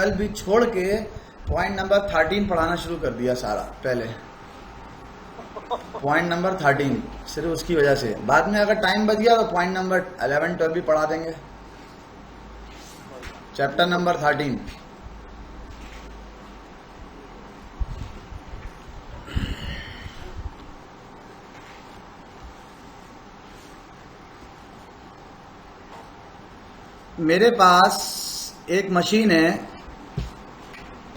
12 भी छोड़ के पॉइंट नंबर 13 पढ़ाना शुरू कर दिया सारा। पहले पॉइंट नंबर 13 सिर्फ उसकी वजह से, बाद में अगर टाइम बच गया तो पॉइंट नंबर 11 12 भी पढ़ा देंगे। Chapter number 13। मेरे पास एक मशीन है,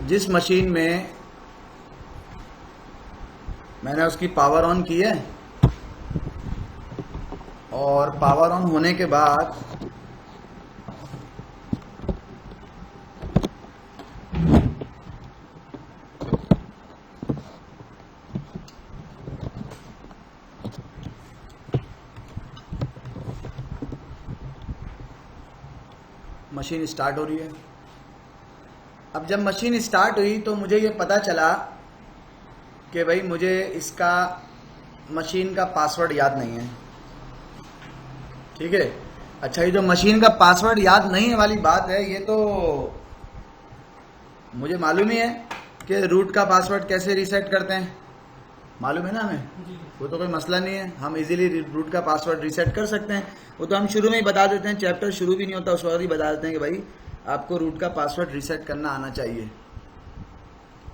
जिस मशीन में मैंने उसकी पावर ऑन की है और पावर ऑन होने के बाद मशीन स्टार्ट हो रही है। अब जब मशीन स्टार्ट हुई तो मुझे ये पता चला कि भाई मुझे इसका मशीन का पासवर्ड याद नहीं है। ठीक है, अच्छा ये जो मशीन का पासवर्ड याद नहीं है वाली बात है, ये तो मुझे मालूम ही है कि रूट का पासवर्ड कैसे रीसेट करते हैं, मालूम है ना हमें, वो तो कोई मसला नहीं है, हम इजीली रूट का पासवर्ड रीसेट कर सकते हैं। वो तो हम शुरू में ही बता देते हैं, चैप्टर शुरू भी नहीं होता उस वक्त ही बता देते हैं कि भाई आपको रूट का पासवर्ड रीसेट करना आना चाहिए।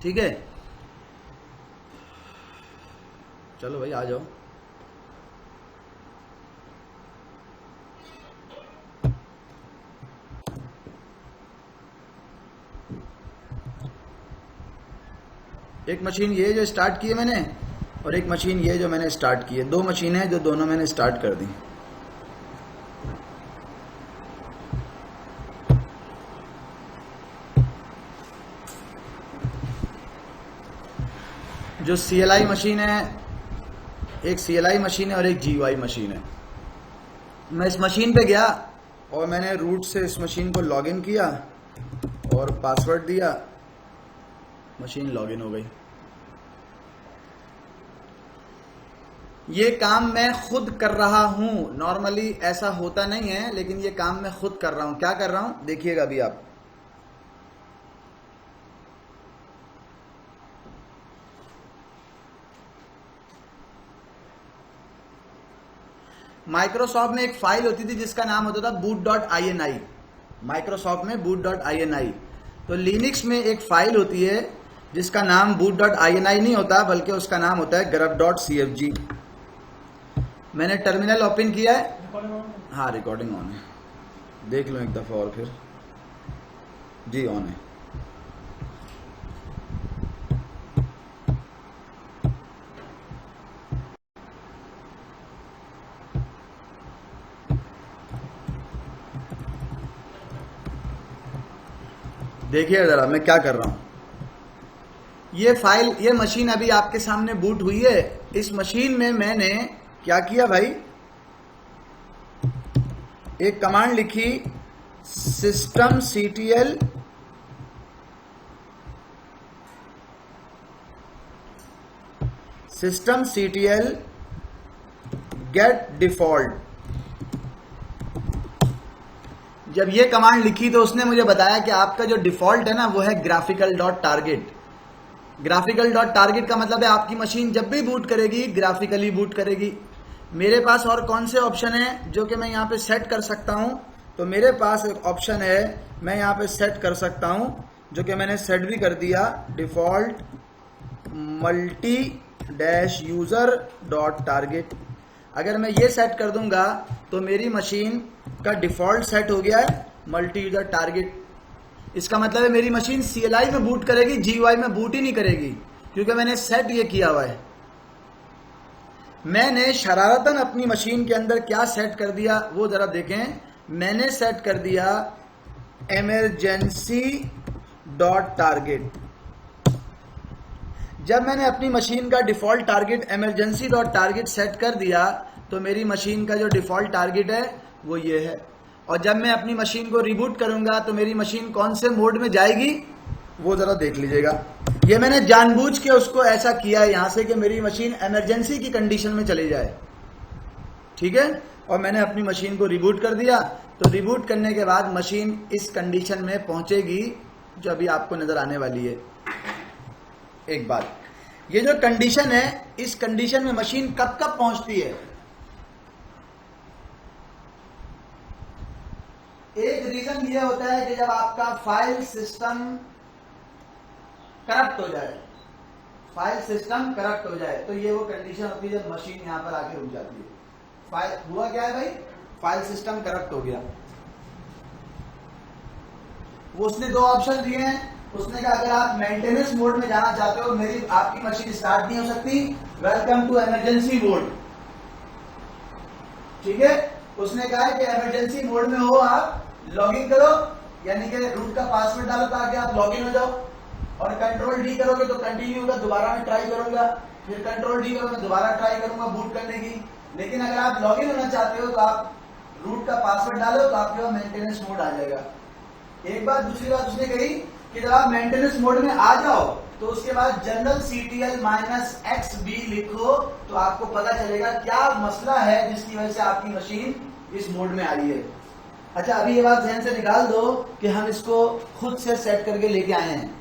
ठीक है, चलो भाई आ जाओ। एक मशीन ये जो स्टार्ट की है मैंने, और एक मशीन ये जो मैंने स्टार्ट की है, दो मशीनें हैं जो दोनों मैंने स्टार्ट कर दी। जो CLI मशीन है, एक CLI मशीन है और एक GUI मशीन है। मैं इस मशीन पे गया और मैंने रूट से इस मशीन को लॉगिन किया और पासवर्ड दिया, मशीन लॉगिन हो गई। ये काम मैं खुद कर रहा हूं, नॉर्मली ऐसा होता नहीं है, लेकिन ये काम मैं खुद कर रहा हूं। क्या कर रहा हूं देखिएगा अभी आप। माइक्रोसॉफ्ट में एक फाइल होती थी जिसका नाम होता था boot.ini। माइक्रोसॉफ्ट में boot.ini। तो लिनक्स में एक फाइल होती है जिसका नाम boot.ini नहीं होता, बल्कि उसका नाम होता है grub.cfg। मैंने टर्मिनल ओपन किया है, हाँ रिकॉर्डिंग ऑन है, देख लो एक दफा और फिर। जी ऑन है। देखिए जरा मैं क्या कर रहा हूं। ये फाइल, ये मशीन अभी आपके सामने बूट हुई है। इस मशीन में मैंने क्या किया भाई, एक कमांड लिखी systemctl get default। जब ये कमांड लिखी तो उसने मुझे बताया कि आपका जो डिफॉल्ट है ना वो है graphical.target। graphical.target का मतलब है आपकी मशीन जब भी बूट करेगी ग्राफिकली बूट करेगी। मेरे पास और कौन से ऑप्शन है जो कि मैं यहाँ पे सेट कर सकता हूँ, तो मेरे पास एक ऑप्शन है मैं यहाँ पे सेट कर सकता हूँ, जो कि मैंने सेट भी कर दिया, डिफॉल्ट multi-user.target। अगर मैं ये सेट कर दूंगा तो मेरी मशीन का डिफॉल्ट सेट हो गया है मल्टी यूजर टारगेट। इसका मतलब है मेरी मशीन CLI में बूट करेगी, GUI में बूट ही नहीं करेगी, क्योंकि मैंने सेट ये किया हुआ है। मैंने शरारतन अपनी मशीन के अंदर क्या सेट कर दिया वो जरा देखें। मैंने सेट कर दिया emergency.target। जब मैंने अपनी मशीन का डिफॉल्ट टारगेट emergency.target सेट कर दिया तो मेरी मशीन का जो डिफॉल्ट टारगेट है वो ये है। और जब मैं अपनी मशीन को रिबूट करूंगा तो मेरी मशीन कौन से मोड में जाएगी वो जरा देख लीजिएगा। ये मैंने जानबूझ के उसको ऐसा किया है यहां से कि मेरी मशीन इमरजेंसी की कंडीशन में चली जाए। ठीक है, और मैंने अपनी मशीन को रिबूट कर दिया, तो रिबूट करने के बाद मशीन इस कंडीशन में पहुंचेगी जो अभी आपको नजर आने वाली है। एक बात, ये जो कंडीशन है, इस कंडीशन में मशीन कब कब पहुंचती है? एक रीजन ये होता है कि जब आपका फाइल सिस्टम करप्ट हो जाए, फाइल सिस्टम करप्ट हो जाए, तो ये वो कंडीशन होती है जब मशीन यहां पर आके रुक जाती है। फाइल हुआ क्या है भाई? फाइल सिस्टम करप्ट हो गया। वो उसने दो ऑप्शन दिए हैं। उसने कहा अगर आप मेंटेनेंस मोड में जाना चाहते हो, मेरी आपकी मशीन स्टार्ट नहीं हो सकती, वेलकम टू इमरजेंसी मोड। ठीक है, उसने कहा है कि इमरजेंसी मोड में हो, आप लॉगिन करो, यानी कि रूट का पासवर्ड डालो ताकि आप लॉगिन हो जाओ, और कंट्रोल डी करोगे तो कंटिन्यू होगा, दोबारा मैं ट्राई करूंगा, फिर कंट्रोल डी करो, मैं दोबारा ट्राई करूंगा बूट करने की। लेकिन अगर आप लॉगिन होना चाहते हो तो आप रूट का पासवर्ड डालो तो आपके पास मेंटेनेंस मोड आ जाएगा। एक बात। दूसरी बात उसने कही कि जब आप मेंटेनेंस मोड में आ जाओ तो उसके बाद जनरल CTL -XB लिखो, तो आपको पता चलेगा क्या मसला है जिसकी वजह से आपकी मशीन इस मोड में आई है। अच्छा, अभी ये बात ध्यान से निकाल दो कि हम इसको खुद से सेट करके लेके आए हैं।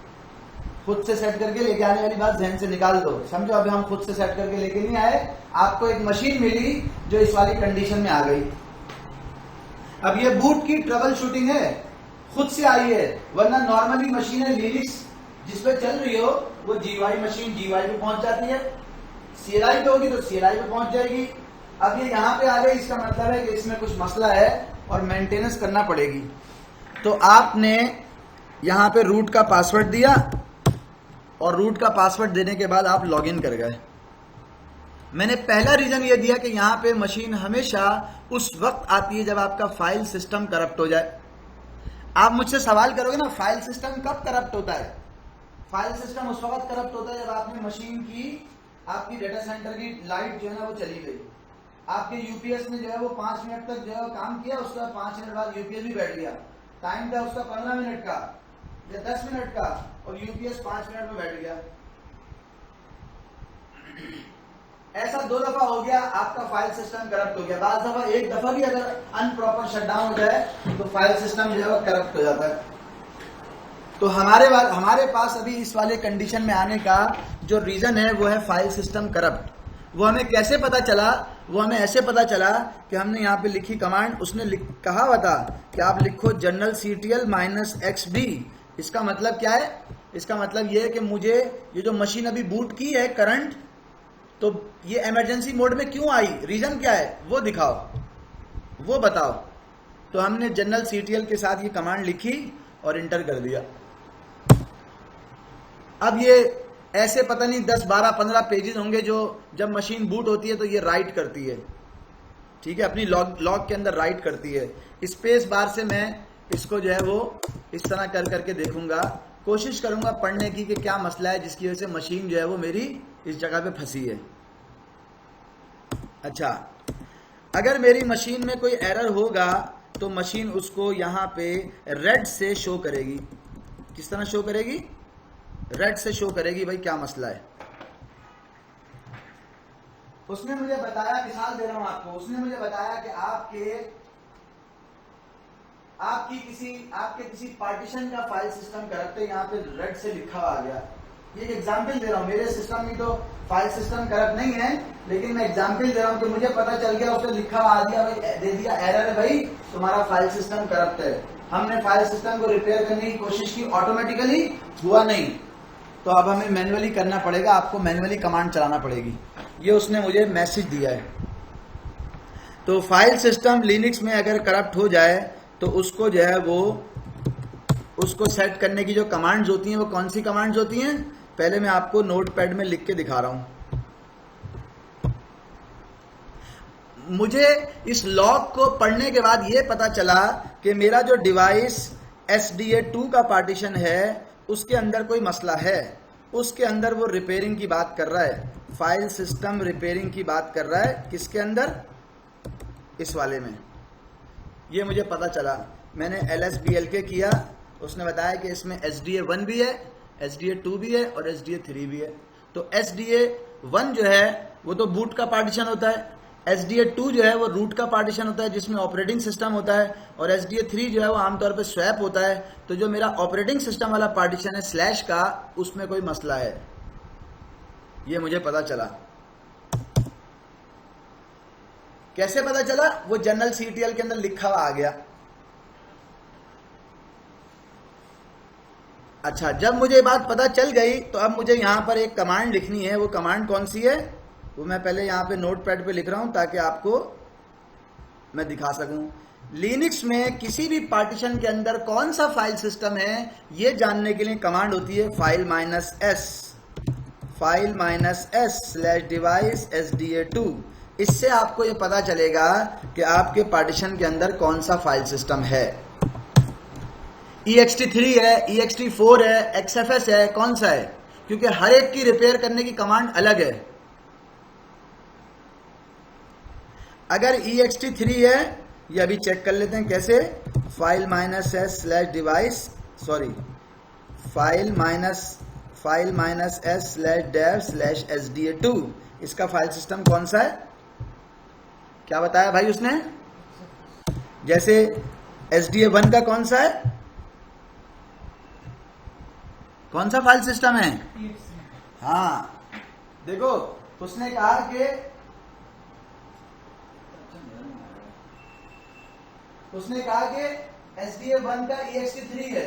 खुद से सेट करके लेके आने वाली बात ध्यान से निकाल दो, समझो। अभी हम खुद से सेट करके लेके नहीं आए, आपको एक मशीन मिली जो इस वाली कंडीशन में आ गई। अब ये बूट की ट्रबल शूटिंग है, खुद से आई है, वरना नॉर्मली मशीन है लिनक्स जिसपे चल रही हो, वो GUI मशीन GUI पे पहुंच जाती है, CLI पे होगी तो CLI पे पहुंच जाएगी। अब ये यहाँ पे आ गई, इसका मतलब है कि इसमें कुछ मसला है और मेंटेनेंस करना पड़ेगी। तो आपने यहां पे रूट का पासवर्ड दिया, और रूट का पासवर्ड देने के बाद आप लॉगिन कर गए। मैंने पहला रीजन ये दिया कि यहां पे मशीन हमेशा उस वक्त आती है जब आपका फाइल सिस्टम करप्ट हो जाए। आप मुझसे सवाल करोगे ना, फाइल सिस्टम कब करप्ट होता है? फाइल सिस्टम उस वक्त करप्ट होता है जब आपने मशीन की, आपकी डेटा सेंटर की लाइट जो है ना वो चली गई, आपके यूपीएस ने जो है वो 5 मिनट तक जो है काम किया, उसके बाद 5 मिनट बाद यूपीएस भी बैठ गया। टाइम था उसका 15 मिनट का या 10 मिनट का, और यूपीएस 5 मिनट में बैठ गया। ऐसा 2 दफा हो गया, आपका फाइल सिस्टम करप्ट हो गया। बाद दफा, एक दफा भी अगर अनप्रॉपर शटडाउन हो जाए तो फाइल सिस्टम जो है वो करप्ट हो जाता है। तो हमारे पास अभी इस वाले कंडीशन में आने का जो रीजन है वो है फाइल सिस्टम करप्ट। वो हमें कैसे पता चला? वो हमें ऐसे पता चला कि हमने यहाँ पे लिखी कमांड, उसने कहा हुआ था कि आप लिखो जनरल CTL -XB। इसका मतलब क्या है? इसका मतलब ये है कि मुझे ये जो मशीन अभी बूट की है करंट, तो ये इमरजेंसी मोड में क्यों आई, रीजन क्या है वो दिखाओ, वो बताओ। तो हमने जनरल CTL के साथ ये कमांड लिखी और इंटर कर दिया। अब ये ऐसे पता नहीं 10, 12, 15 पेजेस होंगे जो जब मशीन बूट होती है तो ये राइट करती है। ठीक है, अपनी लॉग के अंदर राइट करती है। स्पेस बार से मैं इसको जो है वो इस तरह कर करके देखूंगा, कोशिश करूंगा पढ़ने की कि क्या मसला है जिसकी वजह से मशीन जो है वो मेरी इस जगह पे फंसी है। अच्छा, अगर मेरी मशीन में कोई एरर होगा तो मशीन उसको यहां पे रेड से शो करेगी। किस तरह शो करेगी? रेड से शो करेगी भाई क्या मसला है। उसने मुझे बताया, मिसाल दे रहा हूं आपको, उसने मुझे बताया कि आपके किसी पार्टीशन का फाइल सिस्टम करप्ट है, यहाँ पे रेड से लिखा हुआ आ गया। ये एग्जाम्पल दे रहा हूँ, मेरे सिस्टम में तो फाइल सिस्टम करप्ट नहीं है, लेकिन मैं एग्जाम्पल दे रहा हूँ कि मुझे पता चल गया, उसने लिखा हुआ आ दिया, दे दिया एरर है भाई, तुम्हारा फाइल सिस्टम करप्ट है। हमने फाइल सिस्टम को रिपेयर करने की कोशिश की, ऑटोमेटिकली हुआ नहीं, तो अब हमें मैन्युअली करना पड़ेगा, आपको मैन्युअली कमांड चलाना पड़ेगी। ये उसने मुझे मैसेज दिया है। तो फाइल सिस्टम लिनक्स में अगर करप्ट हो जाए तो उसको जो है वो उसको सेट करने की जो कमांड्स होती हैं वो कौन सी कमांड्स होती हैं, पहले मैं आपको नोटपैड में लिख के दिखा रहा हूं। मुझे इस लॉग को पढ़ने के बाद ये पता चला कि मेरा जो डिवाइस SDA2 का पार्टीशन है उसके अंदर कोई मसला है। उसके अंदर वो रिपेयरिंग की बात कर रहा है, फाइल सिस्टम रिपेयरिंग की बात कर रहा है। किसके अंदर? इस वाले में। ये मुझे पता चला, मैंने LSBLK किया, उसने बताया कि इसमें SDA1 भी है, SDA2 भी है और SDA3 भी है। तो SDA1 जो है वो तो बूट का पार्टीशन होता है, SDA2 जो है वो रूट का पार्टीशन होता है जिसमें ऑपरेटिंग सिस्टम होता है, और SDA3 जो है वो आमतौर पे स्वैप होता है। तो जो मेरा ऑपरेटिंग सिस्टम वाला पार्टीशन है स्लैश का, उसमें कोई मसला है, ये मुझे पता चला। कैसे पता चला? वो जनरल CTL के अंदर लिखा हुआ आ गया। अच्छा, जब मुझे बात पता चल गई तो अब मुझे यहां पर एक कमांड लिखनी है। वो कमांड कौन सी है वो मैं पहले यहां पे नोटपैड पे लिख रहा हूं ताकि आपको मैं दिखा सकूं। लिनक्स में किसी भी पार्टीशन के अंदर कौन सा फाइल सिस्टम है ये जानने के लिए कमांड होती है file minus S slash device SDA2। इससे आपको ये पता चलेगा कि आपके पार्टीशन के अंदर कौन सा फाइल सिस्टम है। ext3 है, ext4 है, XFS है, कौन सा है, क्योंकि हर एक की रिपेयर करने की कमांड अलग है। अगर ext3 है, ये अभी चेक कर लेते हैं कैसे। File minus S slash device, sorry file minus S slash dev slash SDA2, इसका फाइल सिस्टम कौन सा है? क्या बताया भाई उसने? जैसे SDA1 का कौन सा है, कौन सा फाइल सिस्टम है? हाँ देखो, उसने कहा कि SDA1 का ext3 है,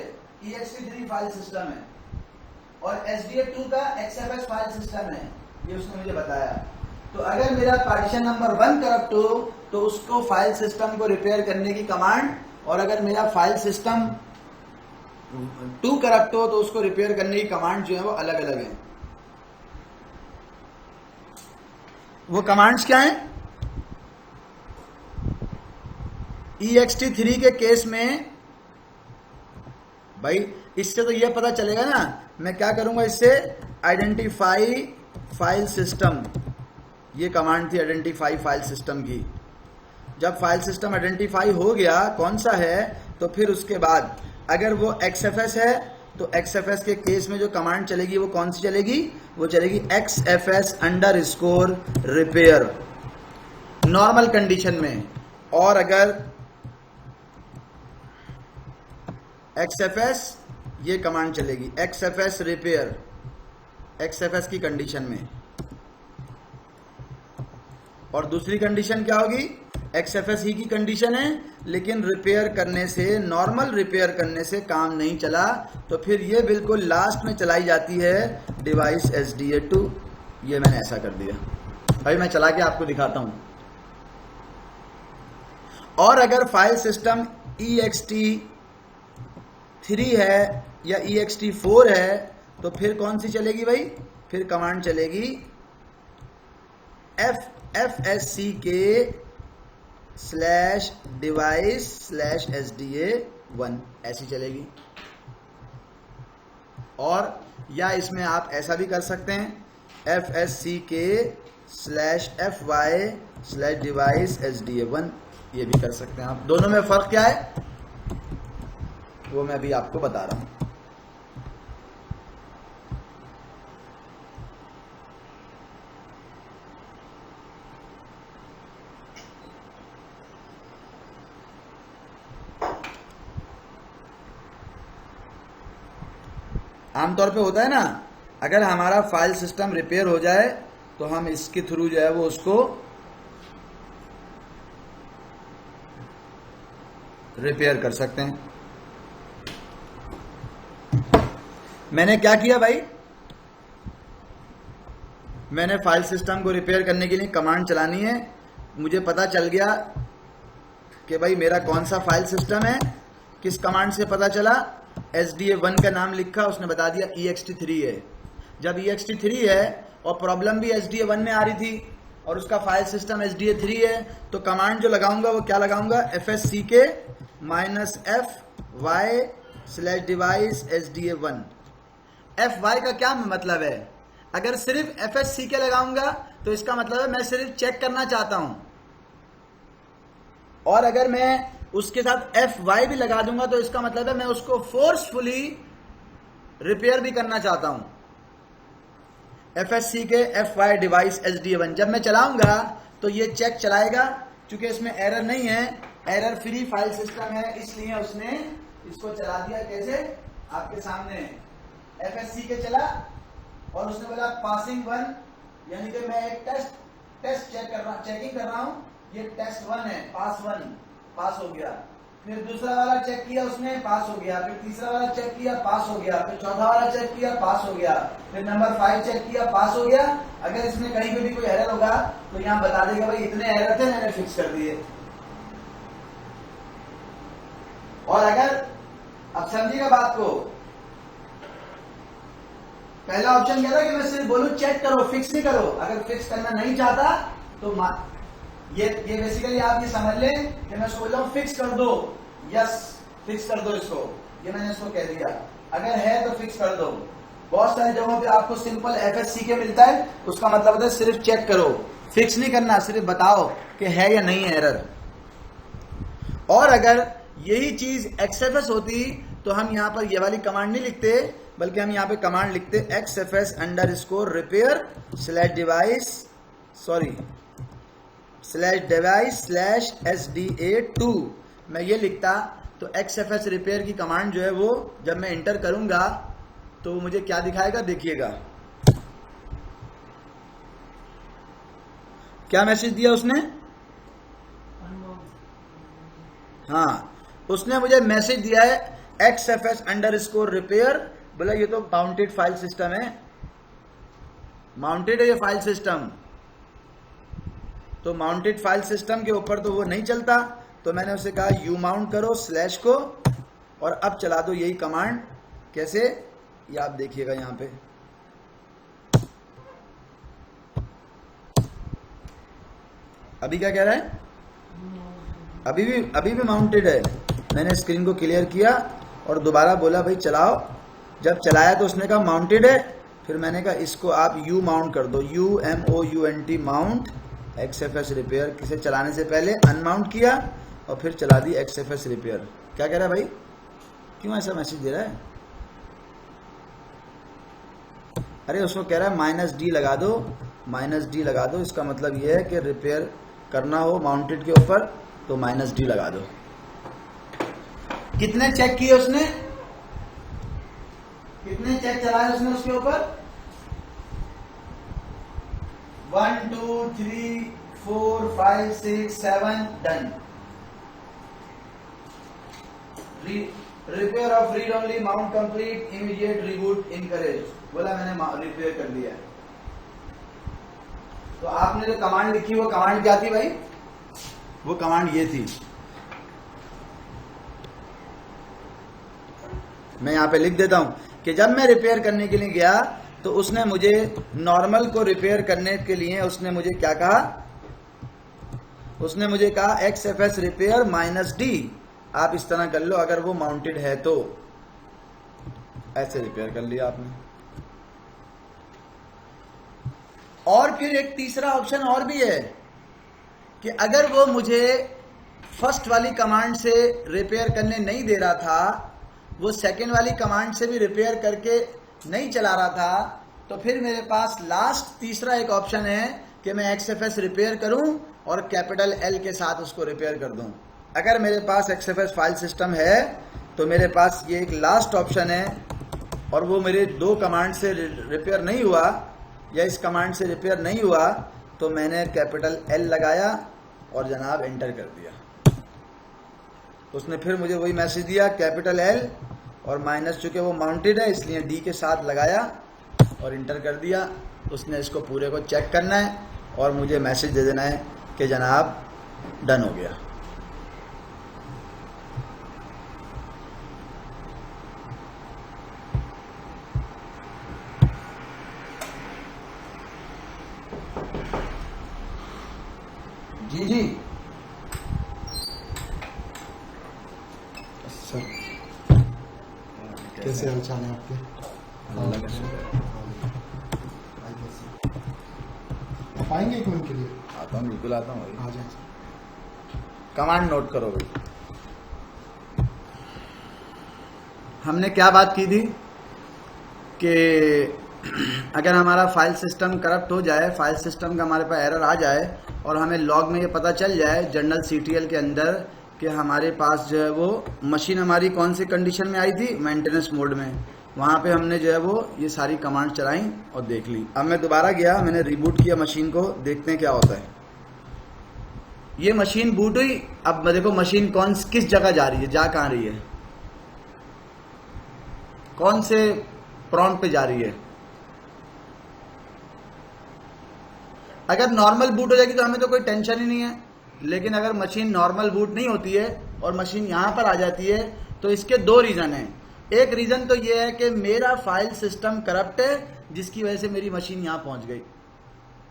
ext3 फाइल सिस्टम है, और SDA2 का XFS फाइल सिस्टम है, ये उसने मुझे बताया। तो अगर मेरा पार्टीशन नंबर 1 करप्ट हो तो उसको फाइल सिस्टम को रिपेयर करने की कमांड, और अगर मेरा फाइल सिस्टम 2 करप्ट हो तो उसको रिपेयर करने की कमांड जो है वो अलग अलग है। वो कमांड्स क्या हैं? ext3 के केस में भाई इससे तो ये पता चलेगा ना, मैं क्या करूंगा इससे, आइडेंटिफाई फाइल सिस्टम, ये कमांड थी आइडेंटिफाई फाइल सिस्टम की। जब फाइल सिस्टम आइडेंटिफाई हो गया कौन सा है, तो फिर उसके बाद अगर वो XFS है तो XFS के केस में जो कमांड चलेगी वो कौन सी चलेगी? वो चलेगी XFS_repair नॉर्मल कंडीशन में। और अगर XFS, ये कमांड चलेगी XFS repair, XFS की कंडीशन में। और दूसरी कंडीशन क्या होगी? XFS ही की कंडीशन है, लेकिन रिपेयर करने से, नॉर्मल रिपेयर करने से काम नहीं चला, तो फिर ये बिल्कुल लास्ट में चलाई जाती है डिवाइस SDA2। ये मैंने ऐसा कर दिया भाई, मैं चला के आपको दिखाता हूं। और अगर फाइल सिस्टम ext3 है या ext4 है तो फिर कौन सी चलेगी भाई? फिर कमांड चलेगी fsck/device/SDA1, ऐसी चलेगी। और या इसमें आप ऐसा भी कर सकते हैं fsck/fy/device/SDA1, ये भी कर सकते हैं आप। दोनों में फर्क क्या है वो मैं अभी आपको बता रहा हूं। आमतौर पे होता है ना, अगर हमारा फाइल सिस्टम रिपेयर हो जाए तो हम इसके थ्रू जो है वो उसको रिपेयर कर सकते हैं। मैंने क्या किया भाई, मैंने फाइल सिस्टम को रिपेयर करने के लिए कमांड चलानी है। मुझे पता चल गया कि भाई मेरा कौन सा फाइल सिस्टम है। किस कमांड से पता चला? SDA1 का नाम लिखा, उसने बता दिया ext3 है। जब ext3 है और प्रॉब्लम भी SDA1 में आ रही थी और उसका फाइल सिस्टम SDA3 है, तो कमांड जो लगाऊंगा वो क्या लगाऊंगा? fsck-fy/device/SDA1। fy का क्या मतलब है? अगर सिर्फ fsck लगाऊंगा तो इसका मतलब है मैं सिर्फ चेक करना चाहता हूं, और अगर मैं उसके साथ fy भी लगा दूंगा तो इसका मतलब है मैं उसको फोर्सफुली रिपेयर भी करना चाहता हूं। fsck-fy/device/SDA1 जब मैं चलाऊंगा तो ये चेक चलाएगा। क्योंकि इसमें एरर नहीं है, एरर फ्री फाइल सिस्टम है, इसलिए उसने इसको चला दिया। कैसे? आपके सामने FSC के चला और उसने बोला पासिंग 1, यानी कि मैं एक टेस्ट चेकिंग कर रहा हूं, ये टेस्ट 1 है, पास हो गया। फिर दूसरा वाला चेक किया उसने, पास हो गया। फिर तीसरा वाला चेक किया, पास हो गया। फिर चौथा वाला चेक किया, पास हो गया। फिर नंबर 5 चेक किया, पास हो गया। अगर इसमें कहीं पे भी कोई एरर होगा तो यहाँ बता देगा भाई इतने एरर थे, मैंने फिक्स कर दिए। और अगर अब समझिएगा बात को, पहला ऑप्शन क्या था कि मैं सिर्फ बोलूं चेक करो, फिक्स नहीं करो। अगर फिक्स करना नहीं चाहता तो ये बेसिकली आप ये समझ लें कि मैं सोच रहा हूं फिक्स कर दो, यस फिक्स कर दो इसको, ये मैंने इसको कह दिया। अगर है तो फिक्स कर दो। बहुत सारे जगहों पे आपको सिंपल FSC के मिलता है, उसका मतलब होता है सिर्फ चेक करो, फिक्स नहीं करना, सिर्फ बताओ कि है या नहीं है एरर। और अगर यही चीज XFS होती तो हम यहां पर ये वाली कमांड नहीं लिखते, बल्कि हम यहां पे कमांड लिखते XFS_repair/device/SDA2। मैं ये लिखता तो XFS रिपेयर की कमांड जो है वो जब मैं इंटर करूंगा तो मुझे क्या दिखाएगा, देखिएगा क्या मैसेज दिया उसने। हाँ, उसने मुझे मैसेज दिया है XFS_repair। बोला ये तो माउंटेड फाइल सिस्टम है, माउंटेड है ये फाइल सिस्टम, तो माउंटेड फाइल सिस्टम के ऊपर तो वो नहीं चलता। तो मैंने उसे कहा यू माउंट करो स्लैश को और अब चला दो यही कमांड। कैसे, ये आप देखिएगा यहां पे। अभी क्या कह रहा है, अभी भी माउंटेड है। मैंने स्क्रीन को क्लियर किया और दोबारा बोला भाई चलाओ। जब चलाया तो उसने कहा माउंटेड है। फिर मैंने कहा इसको आप यू माउंट कर दो, UMOUNT माउंट XFS रिपेयर। किसे चलाने से पहले अनमाउंट किया और फिर चला दी XFS रिपेयर। क्या कह रहा है भाई, क्यों ऐसा मैसेज दे रहा है? अरे उसको कह रहा है -D लगा दो, -D लगा दो। इसका मतलब यह है कि रिपेयर करना हो माउंटेड के ऊपर तो -D लगा दो। कितने चेक किए उसने, कितने चेक चलाए उसने उसके ऊपर? 1 2 3 4 5 6 7 done. Repair of read only mount complete, immediate reboot encourage. बोला मैंने रिपेयर कर दिया। तो आपने जो कमांड लिखी वो कमांड क्या थी भाई? वो कमांड ये थी, मैं यहां पे लिख देता हूं कि जब मैं रिपेयर करने के लिए गया तो उसने मुझे नॉर्मल को रिपेयर करने के लिए उसने मुझे क्या कहा, उसने मुझे कहा XFS रिपेयर -D। आप इस तरह कर लो अगर वो माउंटेड है तो। ऐसे रिपेयर कर लिया आपने। और फिर एक तीसरा ऑप्शन और भी है कि अगर वो मुझे फर्स्ट वाली कमांड से रिपेयर करने नहीं दे रहा था, वो सेकेंड वाली कमांड से भी रिपेयर करके नहीं चला रहा था, तो फिर मेरे पास लास्ट तीसरा एक ऑप्शन है कि मैं XFS रिपेयर करूं और कैपिटल L के साथ उसको रिपेयर कर दूं। अगर मेरे पास XFS फाइल सिस्टम है तो मेरे पास ये एक लास्ट ऑप्शन है और वो मेरे 2 कमांड से रिपेयर नहीं हुआ या इस कमांड से रिपेयर नहीं हुआ तो मैंने कैपिटल L लगाया और जनाब एंटर कर दिया। तो उसने फिर मुझे वही मैसेज दिया कैपिटल L और माइनस, चूंकि वो माउंटेड है इसलिए D के साथ लगाया और इंटर कर दिया। उसने इसको पूरे को चेक करना है और मुझे मैसेज दे देना है कि जनाब डन हो गया। जी जी सर, कैसे हाल चाल है आपके? आप आएंगे 1 मिनट के लिए? आता हूँ, बिल्कुल आता हूँ। आ जाए। कमांड नोट करो भाई। हमने क्या बात की थी कि अगर हमारा फाइल सिस्टम करप्ट हो जाए, फाइल सिस्टम का हमारे पास एरर आ जाए और हमें लॉग में ये पता चल जाए जनरल CTL के अंदर कि हमारे पास जो है वो मशीन हमारी कौन सी कंडीशन में आई थी, मेंटेनेंस मोड में, वहाँ पे हमने जो है वो ये सारी कमांड चलाई और देख ली। अब मैं दोबारा गया, मैंने रिबूट किया मशीन को, देखते हैं क्या होता है। ये मशीन बूट हुई। अब देखो मशीन किस जगह जा रही है, जा कहाँ रही है, कौन से प्रॉम्प्ट पे जा रही है। अगर नॉर्मल बूट हो जाएगी तो हमें तो कोई टेंशन ही नहीं है, लेकिन अगर मशीन नॉर्मल बूट नहीं होती है और मशीन यहां पर आ जाती है तो इसके दो रीजन हैं। एक रीजन तो ये है कि मेरा फाइल सिस्टम करप्ट है, जिसकी वजह से मेरी मशीन यहां पहुंच गई।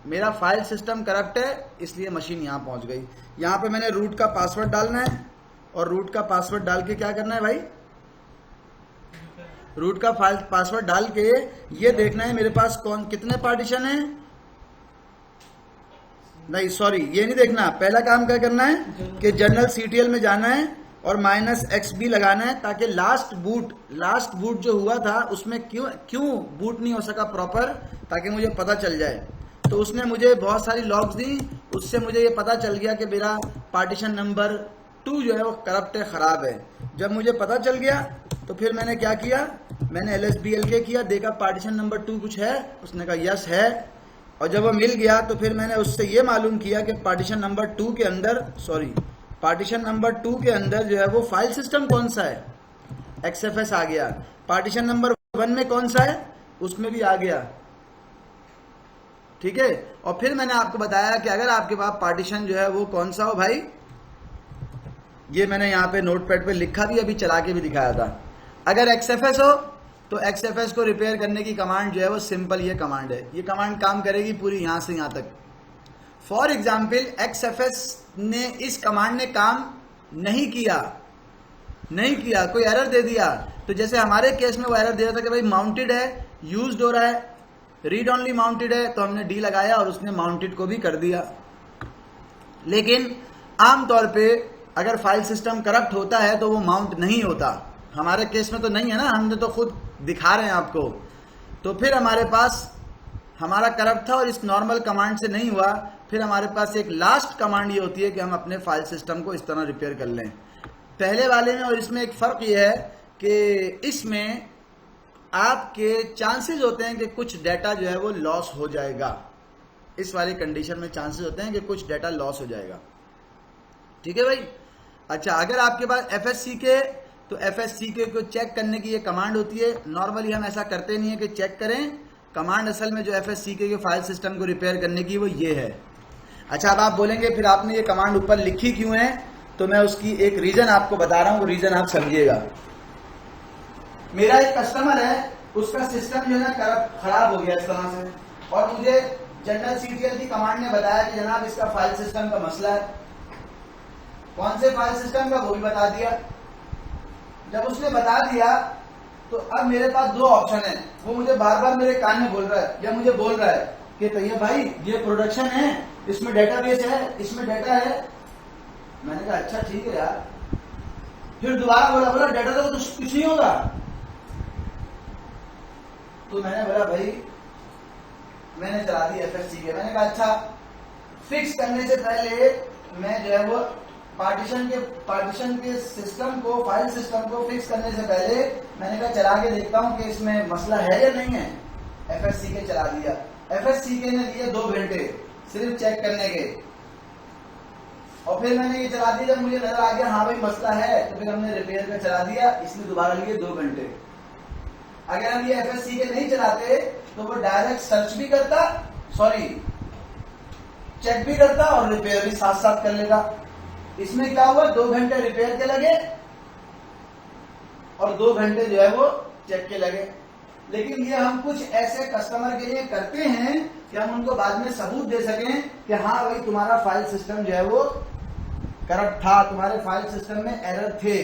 मेरा फाइल सिस्टम करप्ट है इसलिए मशीन यहां पहुंच गई। यहां पे मैंने रूट का पासवर्ड डालना है और रूट का पासवर्ड डाल के क्या करना है भाई, रूट का पासवर्ड डाल के ये देखना है मेरे पास कितने पार्टीशन है। नहीं सॉरी, ये नहीं देखना। पहला काम क्या करना है कि जनरल CTL में जाना है और -XB लगाना है, ताकि लास्ट बूट जो हुआ था उसमें क्यों बूट नहीं हो सका प्रॉपर, ताकि मुझे पता चल जाए। तो उसने मुझे बहुत सारी लॉग्स दी, उससे मुझे ये पता चल गया कि मेरा पार्टीशन नंबर 2 जो है वो करप्ट है, खराब है। जब मुझे पता चल गया तो फिर मैंने क्या किया, मैंने LSBLK किया, देखा पार्टीशन नंबर 2 कुछ है, उसने कहा यस है। और जब वो मिल गया तो फिर मैंने उससे ये मालूम किया कि पार्टीशन नंबर 2 के अंदर जो है वो फाइल सिस्टम कौन सा है, XFS आ गया। पार्टीशन नंबर 1 में कौन सा है, उसमें भी आ गया, ठीक है। और फिर मैंने आपको बताया कि अगर आपके पास पार्टीशन जो है वो कौन सा हो भाई, ये मैंने यहाँ पे नोटपैड पे लिखा भी, अभी चला के भी दिखाया था। अगर XFS हो तो XFS को रिपेयर करने की कमांड जो है वो सिंपल ये कमांड है। ये कमांड काम करेगी पूरी यहां से यहां तक। फॉर एग्जाम्पल XFS ने इस कमांड ने काम नहीं किया, कोई एरर दे दिया, तो जैसे हमारे केस में वो एरर दे रहा था कि भाई माउंटेड है, यूज्ड हो रहा है, रीड ओनली माउंटेड है, तो हमने D लगाया और उसने माउंटेड को भी कर दिया। लेकिन आमतौर पे अगर फाइल सिस्टम करप्ट होता है तो वो माउंट नहीं होता। हमारे केस में तो नहीं है ना, हमने तो खुद दिखा रहे हैं आपको। तो फिर हमारे पास हमारा करप्ट था और इस नॉर्मल कमांड से नहीं हुआ, फिर हमारे पास एक लास्ट कमांड ये होती है कि हम अपने फाइल सिस्टम को इस तरह रिपेयर कर लें। पहले वाले में और इसमें एक फर्क ये है कि इसमें आपके चांसेस होते हैं कि कुछ डाटा जो है वो लॉस हो जाएगा। इस वाली कंडीशन में चांसेस होते हैं कि कुछ डाटा लॉस हो जाएगा, ठीक है भाई। अच्छा, अगर आपके पास FSCK, तो FSCK को चेक करने की ये कमांड होती है। नॉर्मली हम ऐसा करते नहीं है कि चेक करें, कमांड असल में जो FSCK के फाइल सिस्टम को रिपेयर करने की वो ये है। अच्छा, अब आप बोलेंगे फिर आपने ये कमांड ऊपर लिखी क्यों है, तो मैं उसकी एक रीजन आपको बता रहा हूँ, रीजन आप समझिएगा। मेरा एक कस्टमर है, उसका सिस्टम जो है ना खराब हो गया इस तरह से, और मुझे जनरल CTL की कमांड ने बताया कि जनाब इसका फाइल सिस्टम का मसला है। कौन से फाइल सिस्टम का, वो भी बता दिया। जब उसने बता दिया तो अब मेरे पास दो ऑप्शन है। वो मुझे बार बार मेरे कान में बोल रहा है या मुझे बोल रहा है कि तैयब भाई ये प्रोडक्शन है, इसमें डेटाबेस है, इसमें डाटा है। मैंने कहा अच्छा ठीक है यार। फिर दोबारा बोला डाटा तो कुछ नहीं होगा। तो मैंने बोला भाई, मैंने चला दी FSCK। मैंने कहा अच्छा, फिक्स करने से पहले मैं जो है वो पार्टीशन के सिस्टम को, फाइल सिस्टम को फिक्स करने से पहले मैंने कहा चला के देखता हूं कि इसमें मसला है या नहीं है। FSCK चला दिया। FSCK ने लिए 2 घंटे सिर्फ चेक करने के, और फिर मैंने ये चला दिया। जब मुझे नजर आ गया हाँ भाई मसला है, तो फिर हमने रिपेयर का चला दिया। इसमें दोबारा लिए 2 घंटे। अगर हम ये FSCK नहीं चलाते तो वो डायरेक्ट सर्च भी करता, चेक भी करता और रिपेयर भी साथ साथ कर लेगा। इसमें क्या हुआ, 2 घंटे रिपेयर के लगे और 2 घंटे जो है वो चेक के लगे। लेकिन ये हम कुछ ऐसे कस्टमर के लिए करते हैं कि हम उनको बाद में सबूत दे सकें कि हाँ भाई तुम्हारा फाइल सिस्टम जो है वो करप्ट था, तुम्हारे फाइल सिस्टम में एरर थे,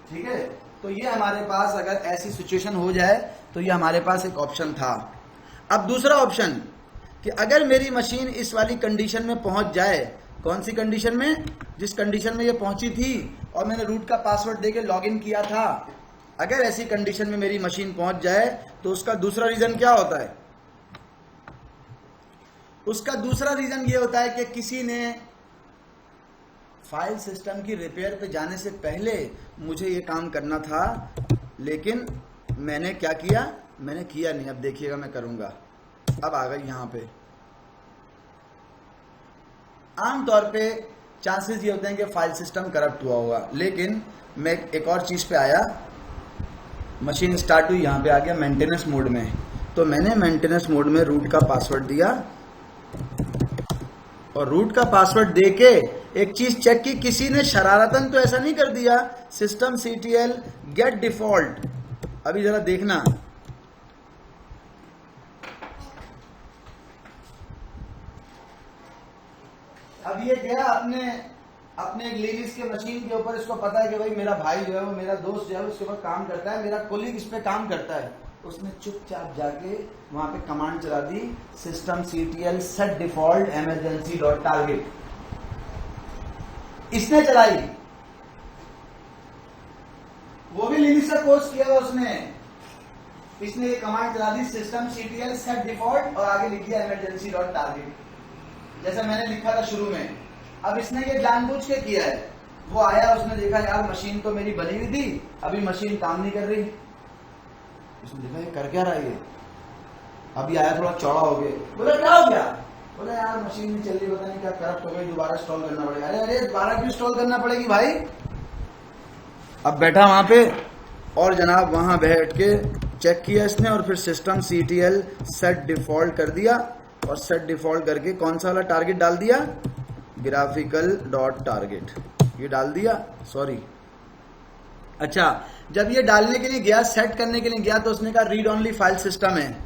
ठीक है। तो ये हमारे पास अगर ऐसी सिचुएशन हो जाए तो ये हमारे पास एक ऑप्शन था। अब दूसरा ऑप्शन कि अगर मेरी मशीन इस वाली कंडीशन में पहुंच जाए, कौन सी कंडीशन में, जिस कंडीशन में ये पहुंची थी और मैंने रूट का पासवर्ड देके लॉगिन किया था, अगर ऐसी कंडीशन में मेरी मशीन पहुंच जाए तो उसका दूसरा रीजन क्या होता है? उसका दूसरा रीजन ये होता है कि किसी ने फाइल सिस्टम की रिपेयर पे जाने से पहले मुझे ये काम करना था, लेकिन मैंने क्या किया? मैंने किया नहीं। अब देखिएगा मैं करूंगा। अब आ गई यहां पे। आमतौर पे चांसेस ये होते हैं कि फाइल सिस्टम करप्ट हुआ होगा, लेकिन मैं एक और चीज पे आया। मशीन स्टार्ट हुई, यहां पे आ गया मेंटेनेंस मोड में, तो मैंने मेंटेनेंस मोड में रूट का पासवर्ड दिया और रूट का पासवर्ड देके एक चीज चेक की, किसी ने शरारतन तो ऐसा नहीं कर दिया सिस्टम सीटीएल गेट डिफॉल्ट। अभी जरा देखना, अब ये गया अपने एक लिनक्स के मशीन के ऊपर। इसको पता है कि भाई मेरा भाई जो है वो, मेरा दोस्त जो है उसके ऊपर काम करता है, मेरा कोलीग इस पे काम करता है। उसने चुपचाप जाके वहां पे कमांड चला दी, system CTL set default emergency dot target. इसने चलाई, वो भी लिनक्स का कोर्स किया हुआ उसने। इसने ये कमांड चला दी, सिस्टम सीटीएल सेट डिफॉल्ट, और आगे लिख दिया इमरजेंसी डॉट टारगेट, जैसा मैंने लिखा था शुरू में। अब इसने ये जानबूझ के किया है। वो आया, उसने देखा यार मशीन तो मेरी बनी हुई थी, अभी मशीन काम नहीं कर रही। उसने देखा ये कर क्या रहा है ये। अभी आया, थोड़ा चौड़ा हो गया, बोला क्या हो गया? बोला यार मशीन नहीं चल रही, पता नहीं क्या करप्ट हो गई, दोबारा इंस्टॉल करना पड़ेगा। अरे अरे दोबारा क्यों इंस्टॉल करना पड़ेगी भाई? अब बैठा वहां पे और जनाब वहां बैठ के चेक किया इसने, और फिर सिस्टम सीटीएल सेट डिफॉल्ट कर दिया, और सेट डिफॉल्ट करके कौन सा वाला टारगेट डाल दिया? ग्राफिकल डॉट टारगेट, ये डाल दिया। सॉरी, अच्छा, जब ये डालने के लिए गया, सेट करने के लिए गया, तो उसने कहा रीड ओनली फाइल सिस्टम है,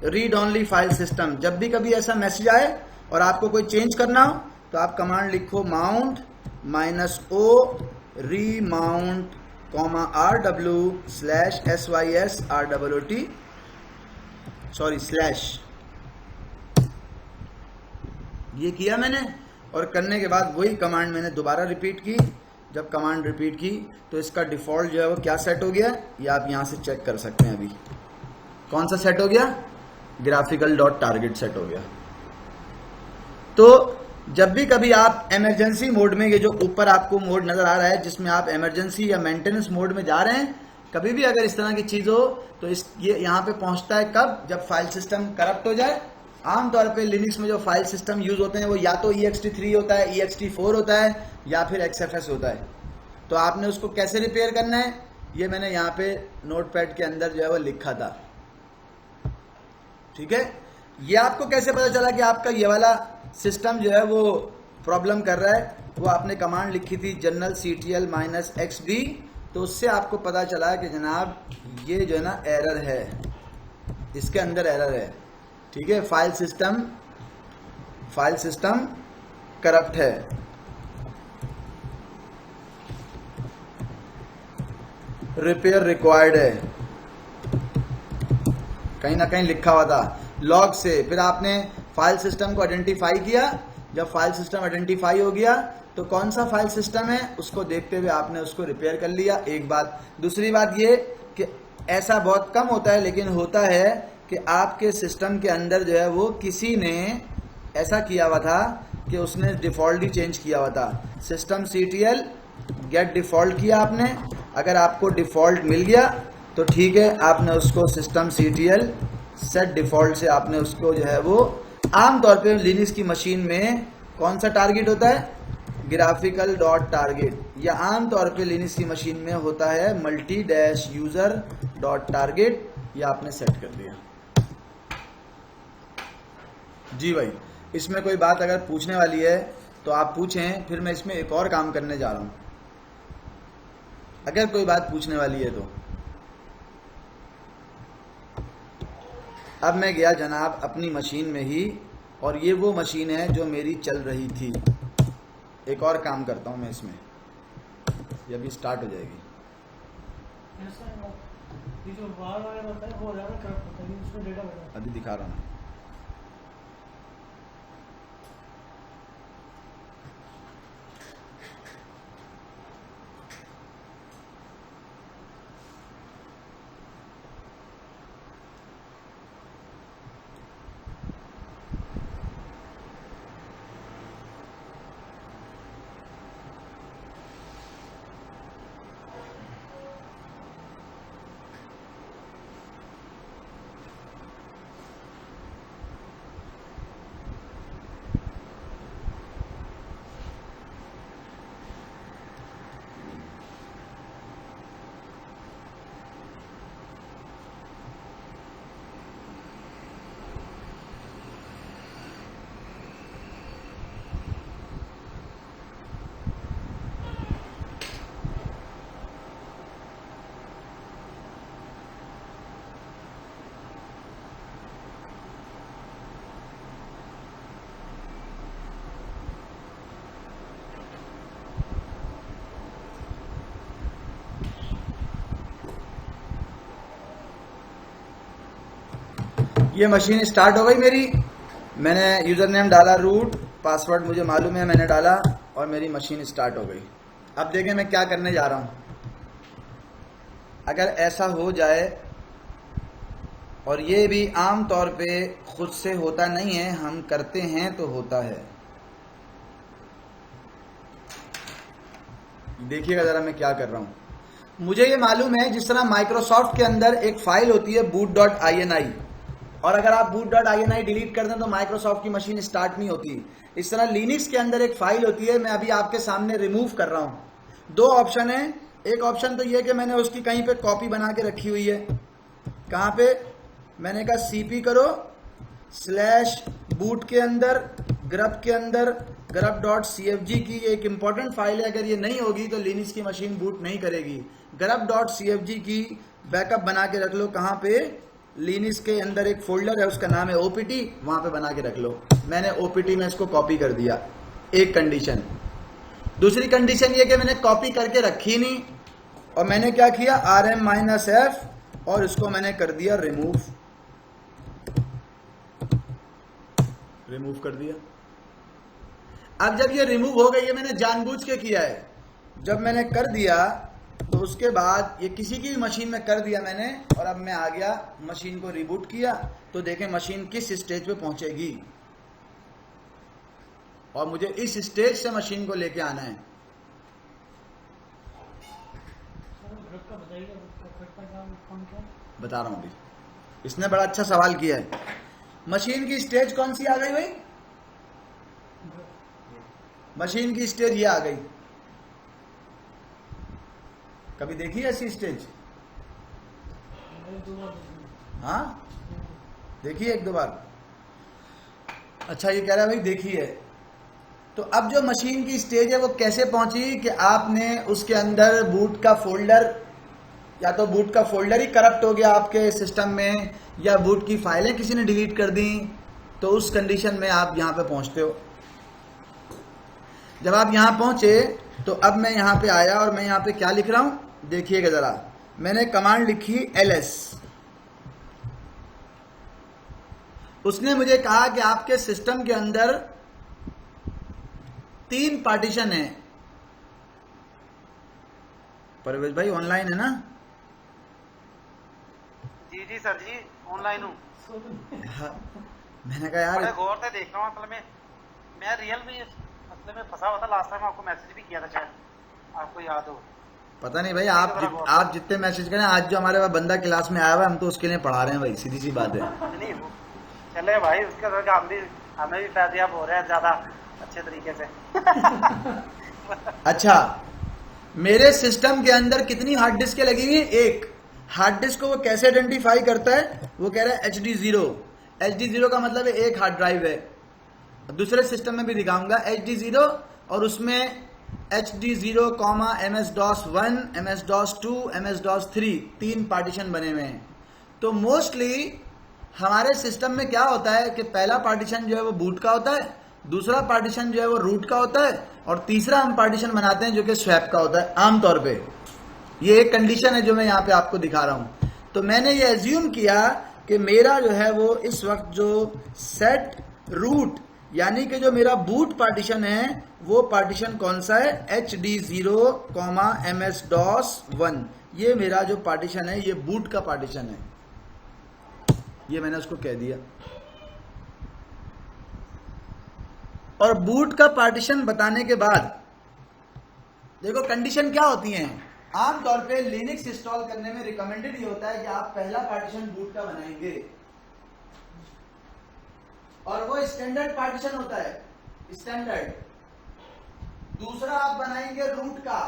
रीड ओनली फाइल सिस्टम। जब भी कभी ऐसा मैसेज आए और आपको कोई चेंज करना हो तो आप कमांड लिखो mount -o remount RW/SYSROOT, sorry slash. ये किया मैंने, और करने के बाद वही कमांड मैंने दोबारा रिपीट की। जब कमांड रिपीट की तो इसका डिफॉल्ट जो है वो क्या सेट हो गया, ये आप यहां से चेक कर सकते हैं। अभी कौन सा सेट हो गया? ग्राफिकल डॉट टारगेट सेट हो गया। तो जब भी कभी आप इमरजेंसी मोड में, ये जो ऊपर आपको मोड नजर आ रहा है जिसमें आप इमरजेंसी या मेंटेनेंस मोड में जा रहे हैं, कभी भी अगर इस तरह की चीज हो तो ये यहां पे पहुंचता है कब? जब फाइल सिस्टम करप्ट हो जाए। आमतौर पे लिनक्स में जो फाइल सिस्टम यूज होते हैं वो या तो ext3 होता है, ext4 होता है, या फिर XFS होता है। तो आपने उसको कैसे रिपेयर करना है, ये मैंने यहाँ पे नोटपैड के अंदर जो है वो लिखा था। ठीक है, ये आपको कैसे पता चला कि आपका ये वाला सिस्टम जो है वो प्रॉब्लम कर रहा है? वो आपने कमांड लिखी थी जनरल CTL -XD, तो उससे आपको पता चला कि जनाब ये जो है ना एरर है, इसके अंदर एरर है। ठीक है, फाइल सिस्टम करप्ट है। रिपेयर रिक्वायर्ड है, कहीं ना कहीं लिखा हुआ था लॉग से। फिर आपने फाइल सिस्टम को आइडेंटिफाई किया। जब फाइल सिस्टम आइडेंटिफाई हो गया तो कौन सा फाइल सिस्टम है उसको देखते हुए आपने उसको रिपेयर कर लिया। एक बात। दूसरी बात ये कि ऐसा बहुत कम होता है, लेकिन होता है कि आपके सिस्टम के अंदर जो है वो किसी ने ऐसा किया हुआ था कि उसने डिफॉल्ट ही चेंज किया हुआ था। सिस्टम सीटीएल गेट डिफॉल्ट किया आपने, अगर आपको डिफॉल्ट मिल गया तो ठीक है, आपने उसको सिस्टम सीटीएल सेट डिफॉल्ट से आपने उसको जो है वो, आमतौर पे लिनक्स की मशीन में कौन सा टारगेट होता है? Graphical dot target. या आमतौर पे लिनक्स की मशीन में होता है multi-user डॉट टारगेट। या आपने सेट कर दिया। जी भाई, इसमें कोई बात अगर पूछने वाली है तो आप पूछें, फिर मैं इसमें एक और काम करने जा रहा हूं, अगर कोई बात पूछने वाली है तो। अब मैं गया जनाब अपनी मशीन में ही, और ये वो मशीन है जो मेरी चल रही थी। एक और काम करता हूं मैं इसमें, ये अभी स्टार्ट हो जाएगी। ये जो बाहर वाले होता है वो ज़्यादा करप्ट होता है, उसमें डेटा होता है। अभी दिखा रहा हूं। ये मशीन स्टार्ट हो गई मेरी, मैंने यूजर नेम डाला रूट, पासवर्ड मुझे मालूम है मैंने डाला, और मेरी मशीन स्टार्ट हो गई। अब देखें मैं क्या करने जा रहा हूं। अगर ऐसा हो जाए, और ये भी आम तौर पे खुद से होता नहीं है, हम करते हैं तो होता है। देखिएगा जरा मैं क्या कर रहा हूं। मुझे ये मालूम है जिस तरह माइक्रोसॉफ्ट के अंदर एक फाइल होती है boot.ini, और अगर आप boot.ini डिलीट कर दें तो माइक्रोसॉफ्ट की मशीन स्टार्ट नहीं होती। इस तरह लिनक्स के अंदर एक फाइल होती है, मैं अभी आपके सामने रिमूव कर रहा हूं। दो ऑप्शन है, एक ऑप्शन तो ये कि मैंने उसकी कहीं पे कॉपी बना के रखी हुई है। कहां पे? मैंने कहा सीपी करो /boot के अंदर, grub के अंदर, grub.cfg की एक इंपॉर्टेंट फाइल है, अगर ये नहीं होगी तो लिनक्स की मशीन बूट नहीं करेगी। grub.cfg की बैकअप बना के रख लो। कहां पे? लिनक्स के अंदर एक फोल्डर है, उसका नाम है opt, वहां पे बना के रख लो। मैंने opt में इसको कॉपी कर दिया, एक कंडीशन। दूसरी कंडीशन ये कि मैंने कॉपी करके रखी नहीं, और मैंने क्या किया, rm-f, और इसको मैंने कर दिया रिमूव कर दिया। अब जब ये रिमूव हो गई है, मैंने जानबूझ के किया है, जब मैंने कर दिया तो उसके बाद ये किसी की भी मशीन में कर दिया मैंने, और अब मैं आ गया मशीन को रिबूट किया, तो देखें मशीन किस स्टेज पे पहुंचेगी, और मुझे इस स्टेज से मशीन को लेके आना है। ग्रुप का बताइएगा, ग्रुप का नाम कौन क्या? बता रहा हूं अभी। इसने बड़ा अच्छा सवाल किया है। मशीन की स्टेज कौन सी आ गई भाई? मशीन की स्टेज ये आ गई। कभी देखी है ऐसी स्टेज? हाँ, देखी है एक दो बार। अच्छा, ये कह रहा है भाई देखी है। तो अब जो मशीन की स्टेज है वो कैसे पहुंची कि आपने उसके अंदर बूट का फोल्डर, या तो बूट का फोल्डर ही करप्ट हो गया आपके सिस्टम में, या बूट की फाइलें किसी ने डिलीट कर दी, तो उस कंडीशन में आप यहां पे पहुंचते हो। जब आप यहां पहुंचे तो अब मैं यहां पे आया, और मैं यहां पे क्या लिख रहा हूं देखिएगा जरा। मैंने कमांड लिखी ls। उसने मुझे कहा कि आपके सिस्टम के अंदर 3 पार्टीशन है। परवेज भाई ऑनलाइन है ना? जी जी सर जी, ऑनलाइन हूँ। हाँ, मैंने कहा यार बड़े गौर से देख रहा हूँ। असल में मैं रियल में मसले में फंसा हुआ था। लास्ट टाइम आपको मैसेज भी किया था, शायद आपको याद हो। पता नहीं भाई, आप जितने मैसेज करें, आज जो हमारे पास बंदा क्लास में आया हुआ है, हम तो उसके लिए पढ़ा रहे हैं भाई, सीधी सी बात है। नहीं चले भाई, उसके साथ हमें भी फायदेयाब हो रहे हैं ज्यादा अच्छे तरीके से। अच्छा, मेरे सिस्टम के अंदर कितनी हार्ड डिस्कें लगी हुई है? एक। हार्ड डिस्क को वो कैसे आइडेंटिफाई करता है? वो कह रहा है HD0। HD0 का मतलब है एक हार्ड ड्राइव है। दूसरे सिस्टम में भी दिखाऊंगा HD0, और उसमें HD0, MS-DOS1, MS-DOS2, MS-DOS3 3 partition बने हुए हैं। तो मोस्टली हमारे सिस्टम में क्या होता है कि पहला पार्टीशन जो है वो बूट का होता है, दूसरा पार्टीशन जो है वो रूट का होता है, और तीसरा हम पार्टीशन बनाते हैं जो कि स्वैप का होता है आमतौर पे। ये एक कंडीशन है जो मैं यहाँ पे आपको दिखा रहा हूं। तो मैंने ये एज्यूम किया कि मेरा जो है वो इस वक्त जो सेट रूट, यानी कि जो मेरा बूट पार्टीशन है, वो पार्टीशन कौन सा है? HD0, MS-DOS1। ये मेरा जो पार्टीशन है ये बूट का पार्टीशन है। ये मैंने उसको कह दिया। और बूट का पार्टीशन बताने के बाद देखो कंडीशन क्या होती है। आमतौर पे लिनक्स इंस्टॉल करने में रिकमेंडेड ये होता है कि आप पहला पार्टीशन बूट का बनाएंगे, और वो स्टैंडर्ड पार्टीशन होता है, स्टैंडर्ड। दूसरा आप बनाएंगे रूट का,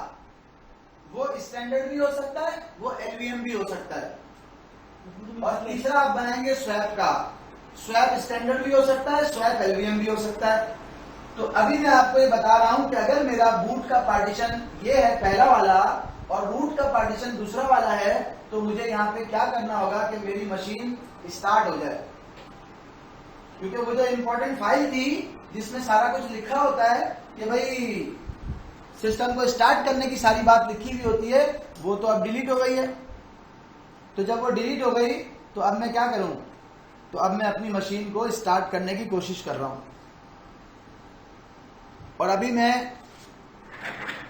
वो स्टैंडर्ड भी हो सकता है, वो LVM भी हो सकता है। और तीसरा आप बनाएंगे स्वैप का, स्वैप स्टैंडर्ड भी हो सकता है, स्वैप LVM भी हो सकता है। तो अभी मैं आपको ये बता रहा हूं कि अगर मेरा बूट का पार्टीशन ये है पहला वाला, और रूट का पार्टीशन दूसरा वाला है, तो मुझे यहाँ पे क्या करना होगा कि मेरी मशीन स्टार्ट हो जाए। क्योंकि वो जो इंपॉर्टेंट फाइल थी जिसमें सारा कुछ लिखा होता है कि भाई सिस्टम को स्टार्ट करने की सारी बात लिखी हुई होती है, वो तो अब डिलीट हो गई है। तो जब वो डिलीट हो गई तो अब मैं क्या करूं? तो अब मैं अपनी मशीन को स्टार्ट करने की कोशिश कर रहा हूं, और अभी मैं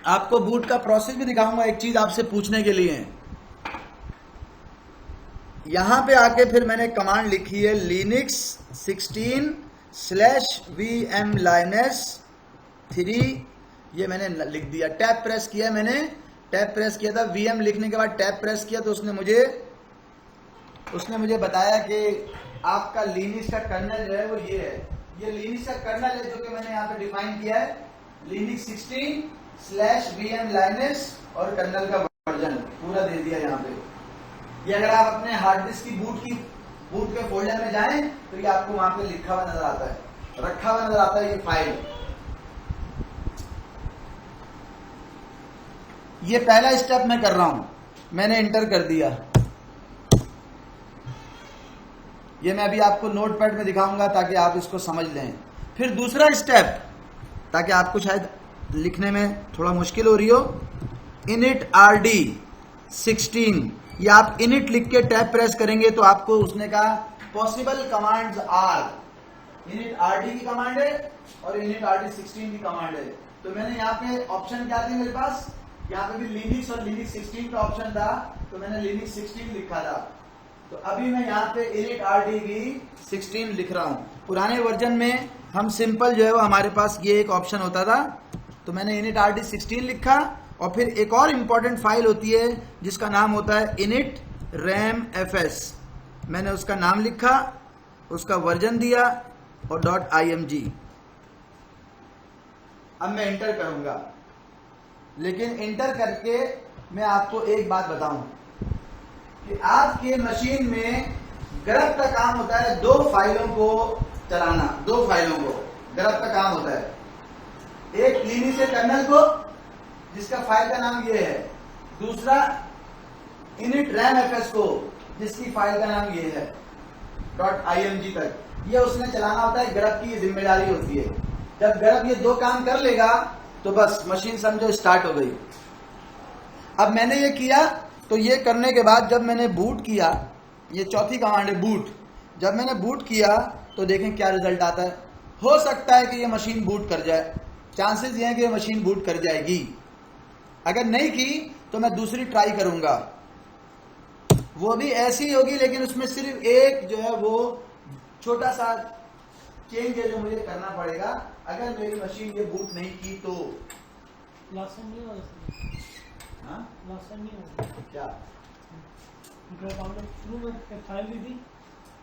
आपको बूट का प्रोसेस भी दिखाऊंगा। एक चीज आपसे पूछने के लिए, यहां पे आके फिर मैंने कमांड लिखी है लिनक्स 16/vm linux 3, ये मैंने लिख दिया। टैब प्रेस किया, मैंने टैब प्रेस किया था, वीएम लिखने के बाद टैब प्रेस किया तो उसने मुझे बताया कि आपका लिनक्स का कर्नल जो है वो ये है। ये लिनक्स का कर्नल है जो कि मैंने यहाँ पे डिफाइन किया है, लिनक्स 16/vm linux और कर्नल का वर्जन पूरा दे दिया यहाँ पे। ये अगर आप अपने हार्ड डिस्क की बूट के फोल्डर में जाएं तो ये आपको वहां पे लिखा हुआ नजर आता है, रखा हुआ नजर आता है ये फाइल। ये पहला स्टेप मैं कर रहा हूं, मैंने एंटर कर दिया। ये मैं अभी आपको नोटपैड में दिखाऊंगा ताकि आप इसको समझ लें। फिर दूसरा स्टेप, ताकि आपको शायद लिखने में थोड़ा मुश्किल हो रही हो, init rd 16, ये आप init लिख के टैब प्रेस करेंगे तो आपको उसने कहा possible commands are, init rd की कमांड है और init rd 16 की कमांड है। तो मैंने यहाँ पे ऑप्शन क्या थे मेरे पास, यहाँ पे भी लिनक्स और लिनक्स 16 का ऑप्शन था, तो मैंने लिनक्स 16 लिखा था। तो अभी मैं यहाँ पे init rd भी 16 लिख रहा हूँ। पुराने वर्जन में हम सिंपल जो है वो हमारे पास ये एक ऑप्शन होता था, तो मैंने init rd 16 लिखा। और फिर एक और इंपॉर्टेंट फाइल होती है जिसका नाम होता है init ramfs, मैंने उसका नाम लिखा, उसका वर्जन दिया और .img। अब मैं एंटर करूंगा, लेकिन एंटर करके मैं आपको एक बात बताऊं कि आपके मशीन में ग्रब का काम होता है दो फाइलों को चलाना, दो फाइलों को ग्रब का काम होता है। एक लिनक्स के कर्नल को जिसका फाइल का नाम ये है, दूसरा init ramfs को जिसकी फाइल का नाम ये है .img तक। ये उसने चलाना होता है, ग्रब की जिम्मेदारी होती है। जब ग्रब ये दो काम कर लेगा तो बस मशीन समझो स्टार्ट हो गई। अब मैंने ये किया, तो ये करने के बाद जब मैंने बूट किया, ये चौथी कमांड है बूट, जब मैंने बूट किया तो देखें क्या रिजल्ट आता है। हो सकता है कि ये मशीन बूट कर जाए, चांसेस ये हैं कि ये मशीन बूट कर जाएगी। अगर नहीं की तो मैं दूसरी ट्राई करूंगा, वो भी ऐसी होगी, लेकिन उसमें सिर्फ एक जो है वो छोटा सा चेंज है जो मुझे करना पड़ेगा। अगर मेरी मशीन ये बूट नहीं की तो लास्ट टाइम नहीं होगा, हाँ लास्ट टाइम नहीं होगा क्या, जब आपने शुरू में एक फाइल दी थी,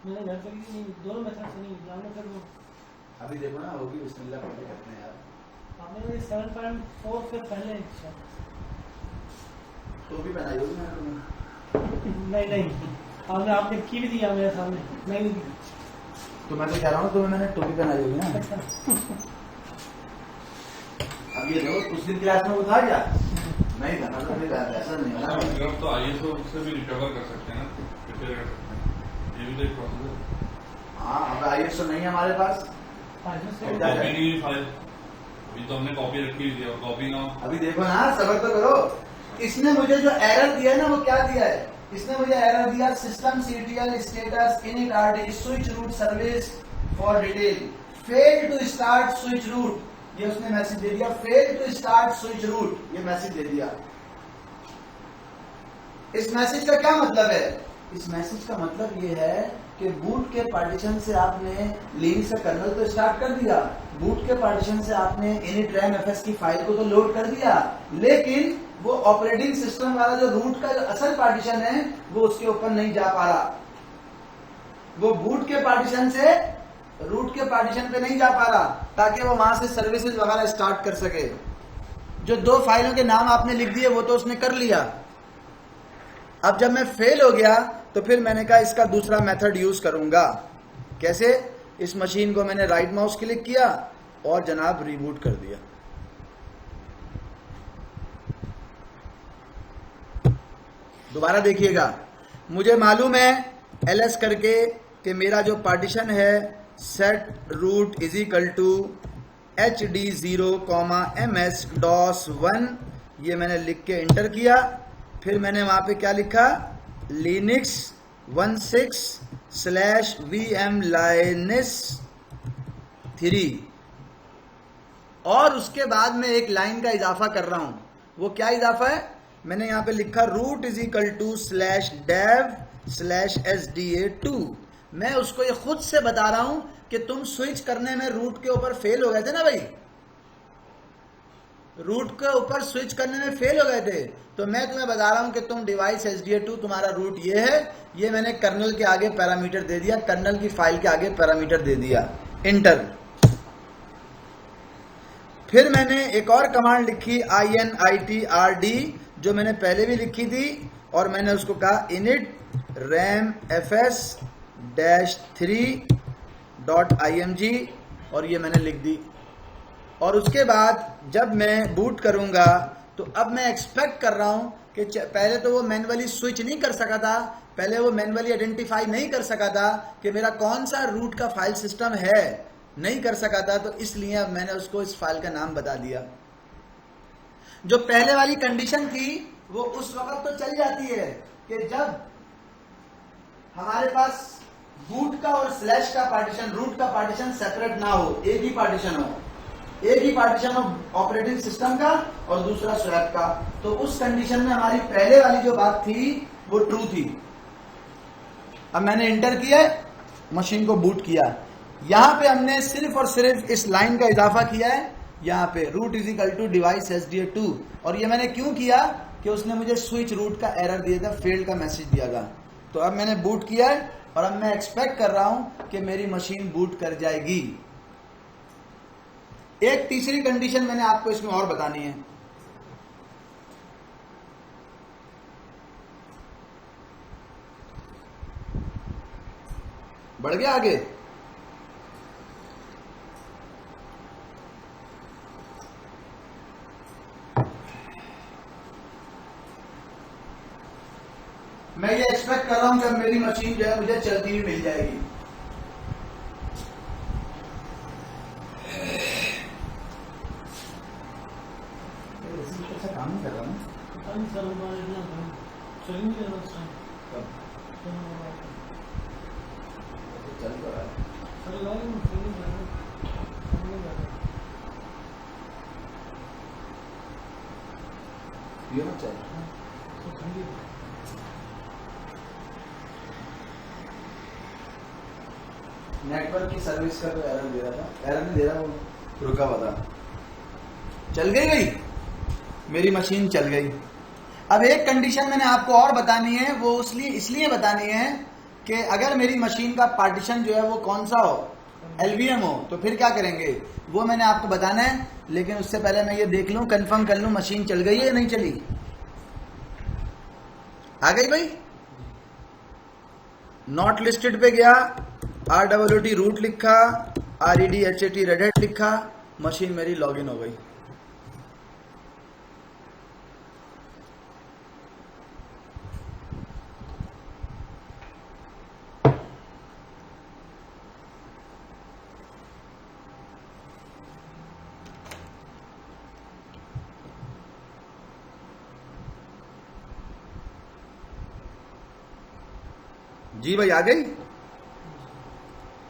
मैंने घर पर नहीं, दोनों मेथड से नहीं जानने फिर वो अभी देखो ना होगी, बिस्मिल्लाह करके करते हैं यार। आपने 7.4 से पहले तो भी बनाई होगी मैंने तुम्हें। नहीं आपने की भी दिया मेरे सामने, नहीं दी। तो मैं तो कह रहा हूँ तुम्हें मैंने टोपी पहनाई होगी ना। अब ये रोज उस दिन क्लास में उठा गया नहीं था ना, तो फिर ऐसा नहीं है ना। ग्रब तो आईएसओ से भी रिकवर कर सकते हैं ना, रिपेयर कर सकते हैं, ये भी तो एक प्रोसेस है। हाँ अब आईएसओ नहीं है हमारे पास। कॉपी नहीं फाइल, अभी तो हमने कॉपी रखी हुई थी और कॉपी ना। अभी देखो ना, सबर तो करो। इसने मुझे जो एरर दिया है ना, वो क्या दिया है, इसने मुझे एरर दिया system CTL status init rd switch root service for detail fail to start switch root, ये उसने मैसेज दे दिया, fail to start switch root, ये मैसेज दे दिया। इस मैसेज का क्या मतलब है, इस मैसेज का मतलब ये है कि बूट के पार्टीशन से आपने लिनक्स का कर्नल तो स्टार्ट कर दिया, बूट के पार्टीशन से आपने init ramfs की फाइल को तो लोड कर दिया, लेकिन वो ऑपरेटिंग सिस्टम वाला जो रूट का जो असल पार्टीशन है वो उसके ऊपर नहीं जा पा रहा। वो बूट के पार्टीशन से रूट के पार्टीशन पे नहीं जा पा रहा ताकि वो वहां से सर्विसेज वगैरह स्टार्ट कर सके। जो दो फाइलों के नाम आपने लिख दिए वो तो उसने कर लिया। अब जब मैं फेल हो गया तो फिर मैंने कहा इसका दूसरा मेथड यूज करूंगा। कैसे, इस मशीन को मैंने राइट माउस क्लिक किया और जनाब रिबूट कर दिया। दोबारा देखिएगा, मुझे मालूम है ls करके कि मेरा जो पार्टीशन है set root is equal to hd0, ms DOS1, ये मैंने लिख के एंटर किया। फिर मैंने वहां पे क्या लिखा, लिनक्स 16/vm-linux3 और उसके बाद में एक लाइन का इजाफा कर रहा हूं। वो क्या इजाफा है? मैंने यहां पे लिखा root/dev/sda2। मैं उसको ये खुद से बता रहा हूं कि तुम स्विच करने में रूट के ऊपर फेल हो गए थे ना भाई, रूट के ऊपर स्विच करने में फेल हो गए थे, तो मैं तुम्हें बता रहा हूं कि तुम डिवाइस SDA2 तुम्हारा रूट ये है, ये मैंने कर्नल के आगे पैरामीटर दे दिया, कर्नल की फाइल के आगे पैरामीटर दे दिया, इंटर। फिर मैंने एक और कमांड लिखी initRD, जो मैंने पहले भी लिखी थी, और मैंने उसको कहा init ramfs-3.img, और ये मैंने लिख दी। और उसके बाद जब मैं बूट करूंगा तो अब मैं एक्सपेक्ट कर रहा हूं कि पहले तो वो मैन्युअली स्विच नहीं कर सका था, पहले वो मैन्युअली आइडेंटिफाई नहीं कर सका था कि मेरा कौन सा रूट का फाइल सिस्टम है, नहीं कर सका था, तो इसलिए अब मैंने उसको इस फाइल का नाम बता दिया। जो पहले वाली कंडीशन थी वो उस वक्त तो चल जाती है कि जब हमारे पास बूट का और स्लैश का पार्टीशन, रूट का पार्टीशन सेपरेट ना हो, एक ही पार्टीशन हो, एक ही पार्टीशन हो ऑपरेटिंग सिस्टम का और दूसरा स्वैप का। तो उस कंडीशन में हमारी पहले वाली जो बात थी वो ट्रू थी। अब मैंने इंटर किया, मशीन को बूट किया, यहां पे हमने सिर्फ और सिर्फ इस लाइन का इजाफा किया है, यहां पे root=device SDA2। और ये मैंने क्यों किया कि उसने मुझे स्विच रूट का एरर दिया था, फेल्ड का मैसेज दिया था। तो अब मैंने बूट किया है और अब मैं एक्सपेक्ट कर रहा हूं कि मेरी मशीन बूट कर जाएगी। एक तीसरी कंडीशन मैंने आपको इसमें और बतानी है। बढ़ गया आगे? मैं ये एक्सपेक्ट कर रहा हूं कि अब मेरी मशीन जो है मुझे चलती हुई मिल जाएगी। काम नहीं कर रहा हूं, चल तो रहा है। ये मत चल। नेटवर्क की सर्विस का तो एरर दे रहा था, एरर नहीं दे रहा, वो रुका हुआ था। चल गई मेरी मशीन, चल गई। अब एक कंडीशन मैंने आपको और बतानी है, वो इसलिए बतानी है कि अगर मेरी मशीन का पार्टीशन जो है वो कौन सा हो, LVM हो, तो फिर क्या करेंगे वो मैंने आपको बताना है। लेकिन उससे पहले मैं ये देख लूं, कंफर्म कर लूं मशीन चल गई है या नहीं चली। आ गई भाई? नॉट लिस्टेड पे गया, RWT रूट लिखा, RED HAT रेड हैट लिखा, मशीन मेरी लॉगिन हो गई। जी भाई आ गई?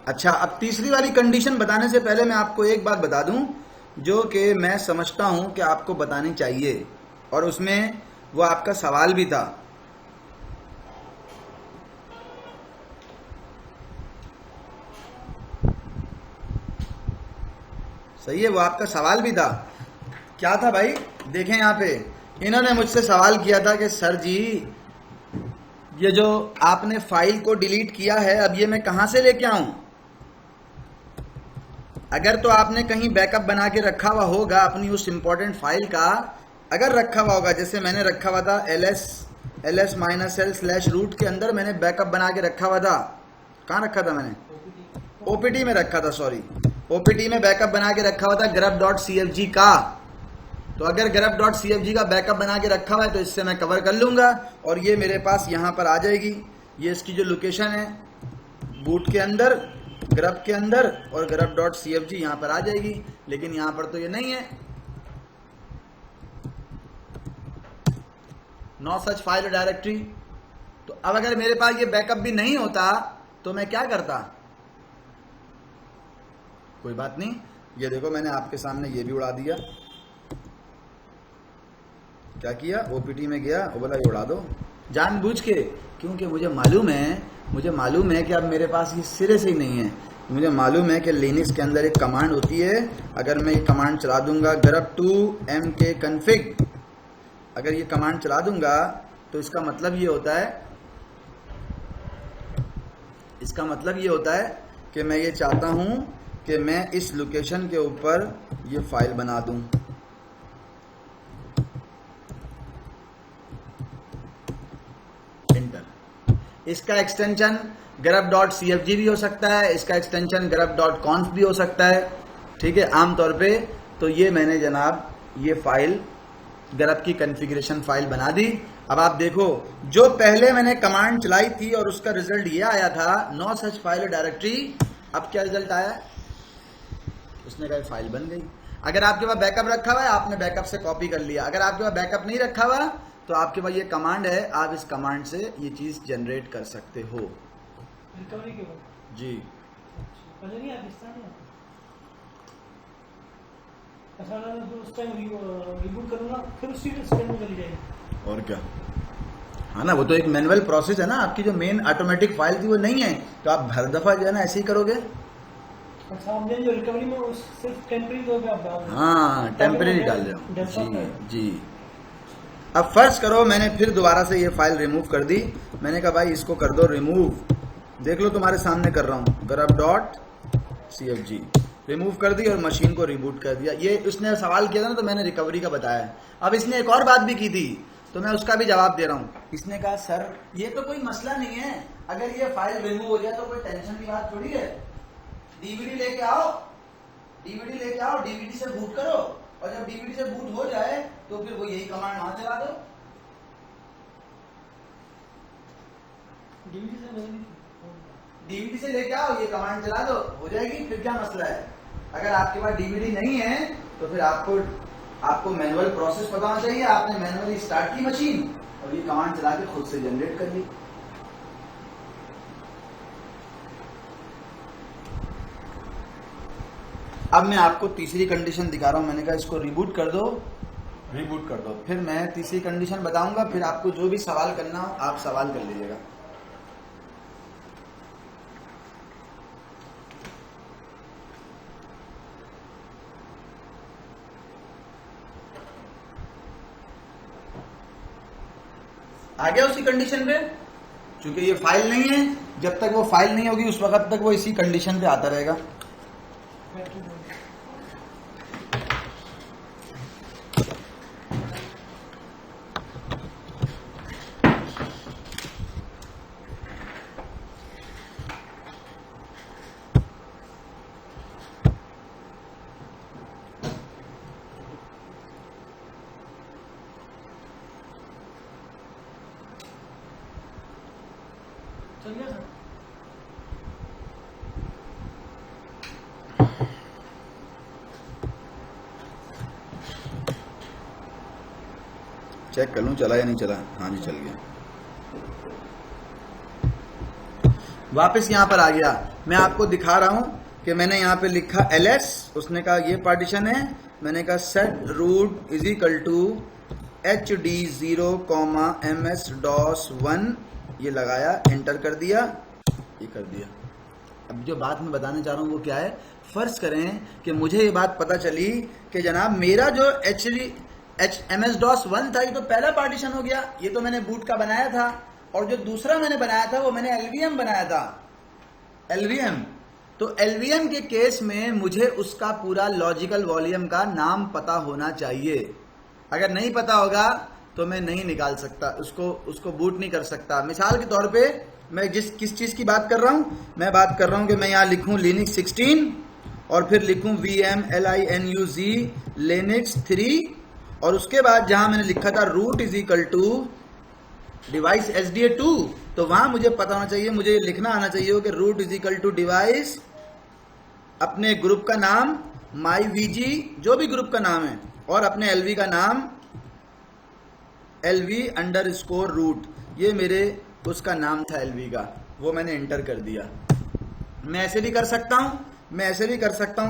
अच्छा, अब तीसरी वाली कंडीशन बताने से पहले मैं आपको एक बात बता दूं जो कि मैं समझता हूं कि आपको बतानी चाहिए, और उसमें वो आपका सवाल भी था। सही है, वो आपका सवाल भी था। क्या था भाई? देखें यहां पे इन्होंने मुझसे सवाल किया था कि सर जी ये जो आपने फाइल को डिलीट किया है, अब ये मैं कहां से लेके आऊं? अगर तो आपने कहीं बैकअप बना के रखा हुआ होगा अपनी उस इंपॉर्टेंट फाइल का, अगर रखा हुआ होगा, जैसे मैंने रखा हुआ था ls-l/root के अंदर मैंने बैकअप बना के रखा हुआ था। कहां रखा था मैंने? OPT में रखा था, सॉरी, OPT में बैकअप बना के रखा हुआ था grub.cfg का। तो अगर grub.cfg का बैकअप बना के रखा हुआ है तो इससे मैं कवर कर लूंगा और ये मेरे पास यहां पर आ जाएगी। ये इसकी जो लोकेशन है बूट के अंदर, ग्रब के अंदर, और grub.cfg यहां पर आ जाएगी। लेकिन यहां पर तो ये नहीं है, नो सच फाइल डायरेक्टरी। तो अब अगर मेरे पास ये बैकअप भी नहीं होता तो मैं क्या करता? कोई बात नहीं, ये देखो मैंने आपके सामने ये भी उड़ा दिया। क्या किया? ओपीटी में गया, वो बोला ये उड़ा दो जानबूझ के, क्योंकि मुझे मालूम है कि अब मेरे पास ये सिरे से ही नहीं है। मुझे मालूम है कि लिनक्स के अंदर एक कमांड होती है, अगर मैं ये कमांड चला दूंगा grub2 mkconfig, अगर ये कमांड चला दूंगा तो इसका मतलब ये होता है कि मैं ये चाहता हूं कि मैं इस लोकेशन के ऊपर ये फाइल बना दूं। इंटर। इसका एक्सटेंशन grub.cfg भी हो सकता है, इसका एक्सटेंशन grub.conf भी हो सकता है, ठीक है। आमतौर पे तो ये मैंने जनाब ये फाइल grub की कॉन्फ़िगरेशन फाइल बना दी। अब आप देखो, जो पहले मैंने कमांड चलाई थी और उसका रिजल्ट ये आया था नो सच फाइल डायरेक्टरी, अब क्या रिजल्ट आया? उसने कहा फाइल बन गई। अगर आपके पास बैकअप रखा हुआ है, आपने बैकअप से कॉपी कर लिया। अगर आपके पास बैकअप नहीं रखा हुआ तो आपके पास ये कमांड है, आप इस कमांड से ये चीज जनरेट कर सकते हो। रिकवरी के बाद जी पहले नहीं आता, इस नहीं आता। अच्छा, मैं फिर उस टाइम रिबूट करूंगा, फिर उसी स्टेप में चली जाएगी। और क्या, हाँ ना, वो तो एक मैनुअल प्रोसेस है ना। आपकी जो मेन ऑटोमेटिक फाइल थी वो नहीं है, तो आप हर दफा जो है ना ऐसे ही करोगे। अच्छा, आपने जो रिकवरी में उस सिर्फ टेम्परेरी तौर पे आप डाल रहे हो। हाँ, टेम्परेरी डाल रहे हो डेस्कटॉप पे। जी जी। अब फर्ज करो मैंने फिर दोबारा से ये फाइल रिमूव कर दी। मैंने कहा भाई इसको कर दो रिमूव, देख लो तुम्हारे सामने कर रहा हूँ, grub.cfg रिमूव कर दी और मशीन को रिबूट कर दिया। ये उसने सवाल किया था ना, तो मैंने रिकवरी का बताया। अब इसने एक और बात भी की थी, तो मैं उसका भी जवाब दे रहा हूँ। इसने कहा सर ये तो कोई मसला नहीं है, अगर ये फाइल रिमूव हो जाए तो कोई टेंशन की बात थोड़ी है। डीवीडी लेके आओ, डीवीडी से बूट करो, और जब डीवीडी से बूट हो जाए तो फिर वो यही कमांड वहां चला दो। डीवीडी से लेके आओ, ये कमांड चला दो, हो जाएगी, फिर क्या मसला है। अगर आपके पास डीवीडी नहीं है तो फिर आपको मैनुअल प्रोसेस पता होना चाहिए। आपने मैनुअली स्टार्ट की मशीन और ये कमांड चला के खुद से जनरेट कर ली। अब मैं आपको तीसरी कंडीशन दिखा रहा हूं। मैंने कहा इसको रिबूट कर दो, फिर मैं तीसरी कंडीशन बताऊंगा, फिर आपको जो भी सवाल करना हो आप सवाल कर लीजिएगा। आ गया उसी कंडीशन पे, क्योंकि ये फाइल नहीं है, जब तक वो फाइल नहीं होगी उस वक्त तक वो इसी कंडीशन पे आता रहेगा। चल गया सर। चेक कर लूं चला या नहीं चला। हाँ जी चल गया। वापस यहां पर आ गया। मैं आपको दिखा रहा हूं कि मैंने यहां पे लिखा ls, उसने कहा ये पार्टीशन है। मैंने कहा set root is equal to hd0, ms-1, ये लगाया, एंटर कर दिया, ये कर दिया। अब जो बात मैं बताने चाह रहा हूं वो क्या है, फर्ज करें कि मुझे ये बात पता चली कि जनाब मेरा जो ms-1 था ये तो पहला पार्टीशन हो गया, ये तो मैंने बूट का बनाया था, और जो दूसरा मैंने बनाया था वो मैंने LVM बनाया था। LVM, तो LVM के केस में मुझे उसका पूरा लॉजिकल वॉल्यूम का नाम पता होना चाहिए। अगर नहीं पता होगा तो मैं नहीं निकाल सकता, उसको बूट नहीं कर सकता। मिसाल के तौर पे मैं किस चीज की बात कर रहा हूं, मैं बात कर रहा हूं कि मैं यहां लिखूं लिनक्स 16 और फिर लिखूं VM LINUX लिनक्स 3, और उसके बाद जहां मैंने लिखा था root is equal to device SDA2, तो वहां मुझे पता होना चाहिए, मुझे लिखना आना चाहिए कि root is equal to device, अपने ग्रुप का नाम myVG, जो भी ग्रुप का नाम है, और अपने LV का नाम LV_root। ये मेरे उसका नाम था LV का, वो मैंने एंटर कर दिया। मैं ऐसे भी कर सकता हूं,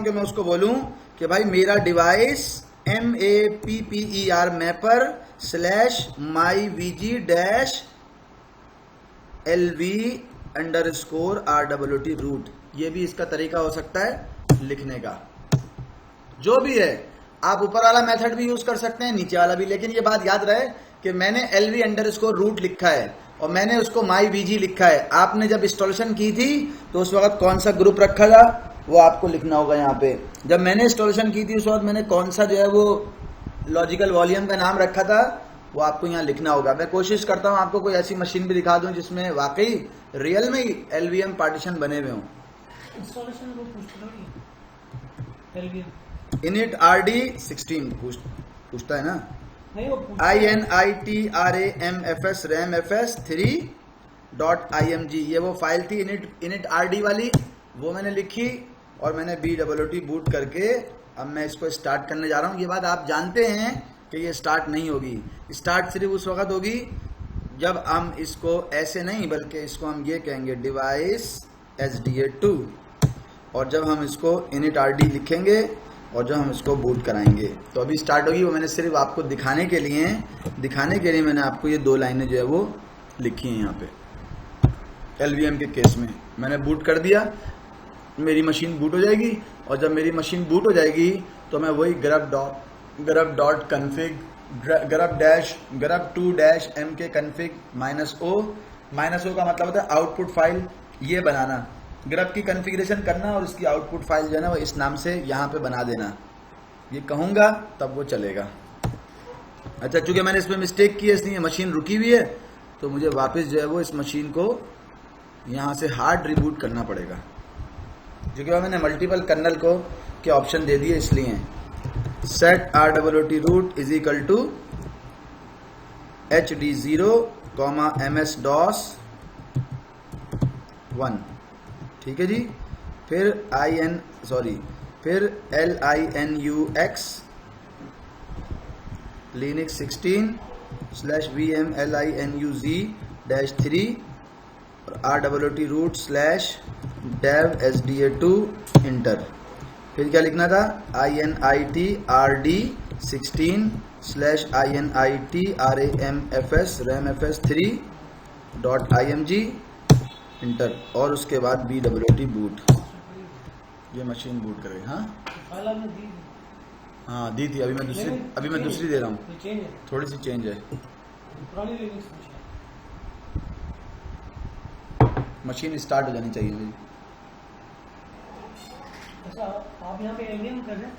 कि मैं उसको बोलूं कि भाई मेरा device MAPPER mapper /myvg-LV_RWT root, ये भी इसका तरीका हो सकता है लिखने का। जो भी है, आप ऊपर वाला मेथड भी यूज कर सकते हैं, नीचे वाला भी, लेकिन ये बात याद रहे कि मैंने LV_रूट लिखा है और मैंने उसको myVG लिखा है। आपने जब इंस्टॉलेशन की थी तो उस वक्त कौन सा ग्रुप रखा था वो आपको लिखना होगा यहाँ पे। जब मैंने इंस्टॉलेशन की थी उस वक्त मैंने कौन सा जो है वो लॉजिकल वॉल्यूम का नाम रखा था वो आपको यहाँ लिखना होगा। मैं कोशिश करता हूँ आपको कोई ऐसी मशीन भी दिखा दूँ जिसमें वाकई रियल में ही LVM पार्टीशन बने हुए हों। इंस्टॉलेशन को LVM init RD16 पूछता है ना, नहीं वो INITRAMFS RAMFS 3.img, ये वो फाइल थी init RD वाली, वो मैंने लिखी और मैंने BWT बूट करके अब मैं इसको स्टार्ट करने जा रहा हूँ। ये बात आप जानते हैं कि ये स्टार्ट नहीं होगी, स्टार्ट सिर्फ उस वक्त होगी जब हम इसको ऐसे नहीं बल्कि इसको हम ये कहेंगे डिवाइस SDA2, और जब हम इसको init RD लिखेंगे और जब हम इसको बूट कराएंगे तो अभी स्टार्ट होगी। वो मैंने सिर्फ आपको दिखाने के लिए मैंने आपको ये 2 लाइनें जो है वो लिखी हैं यहाँ पे। LVM के केस में मैंने बूट कर दिया, मेरी मशीन बूट हो जाएगी, और जब मेरी मशीन बूट हो जाएगी तो मैं वही grub.config grub-2-mk config -o का मतलब होता है आउटपुट फाइल ये बनाना, ग्रब की कॉन्फ़िगरेशन करना और इसकी आउटपुट फाइल जो है ना वो इस नाम से यहाँ पे बना देना। ये कहूँगा तब वो चलेगा। अच्छा, चूंकि मैंने इसमें मिस्टेक की है इसलिए मशीन रुकी हुई है, तो मुझे वापस जो है वो इस मशीन को यहाँ से हार्ड रिबूट करना पड़ेगा, क्योंकि मैंने मल्टीपल कर्नल को के ऑप्शन दे दिए। इसलिए set RWT root is equal to HD0, MS-DOS 1, ठीक है जी। फिर LINUX Linux 16/VM LINUZ-3 और RWT root /dev SDA2 inter. फिर क्या लिखना था INIT RD16/INIT RAMFS RAMFS3.img inter, और उसके बाद BWT बूट, ये मशीन बूट करेगी। फाइल आपने दी? हाँ दी थी, अभी मैं दूसरी दे रहा हूँ, थोड़ी सी चेंज है। पुरानी लिनक्स मशीन स्टार्ट हो जानी चाहिए मेरी। अच्छा, आप यहाँ पे LVM कर रहे हैं,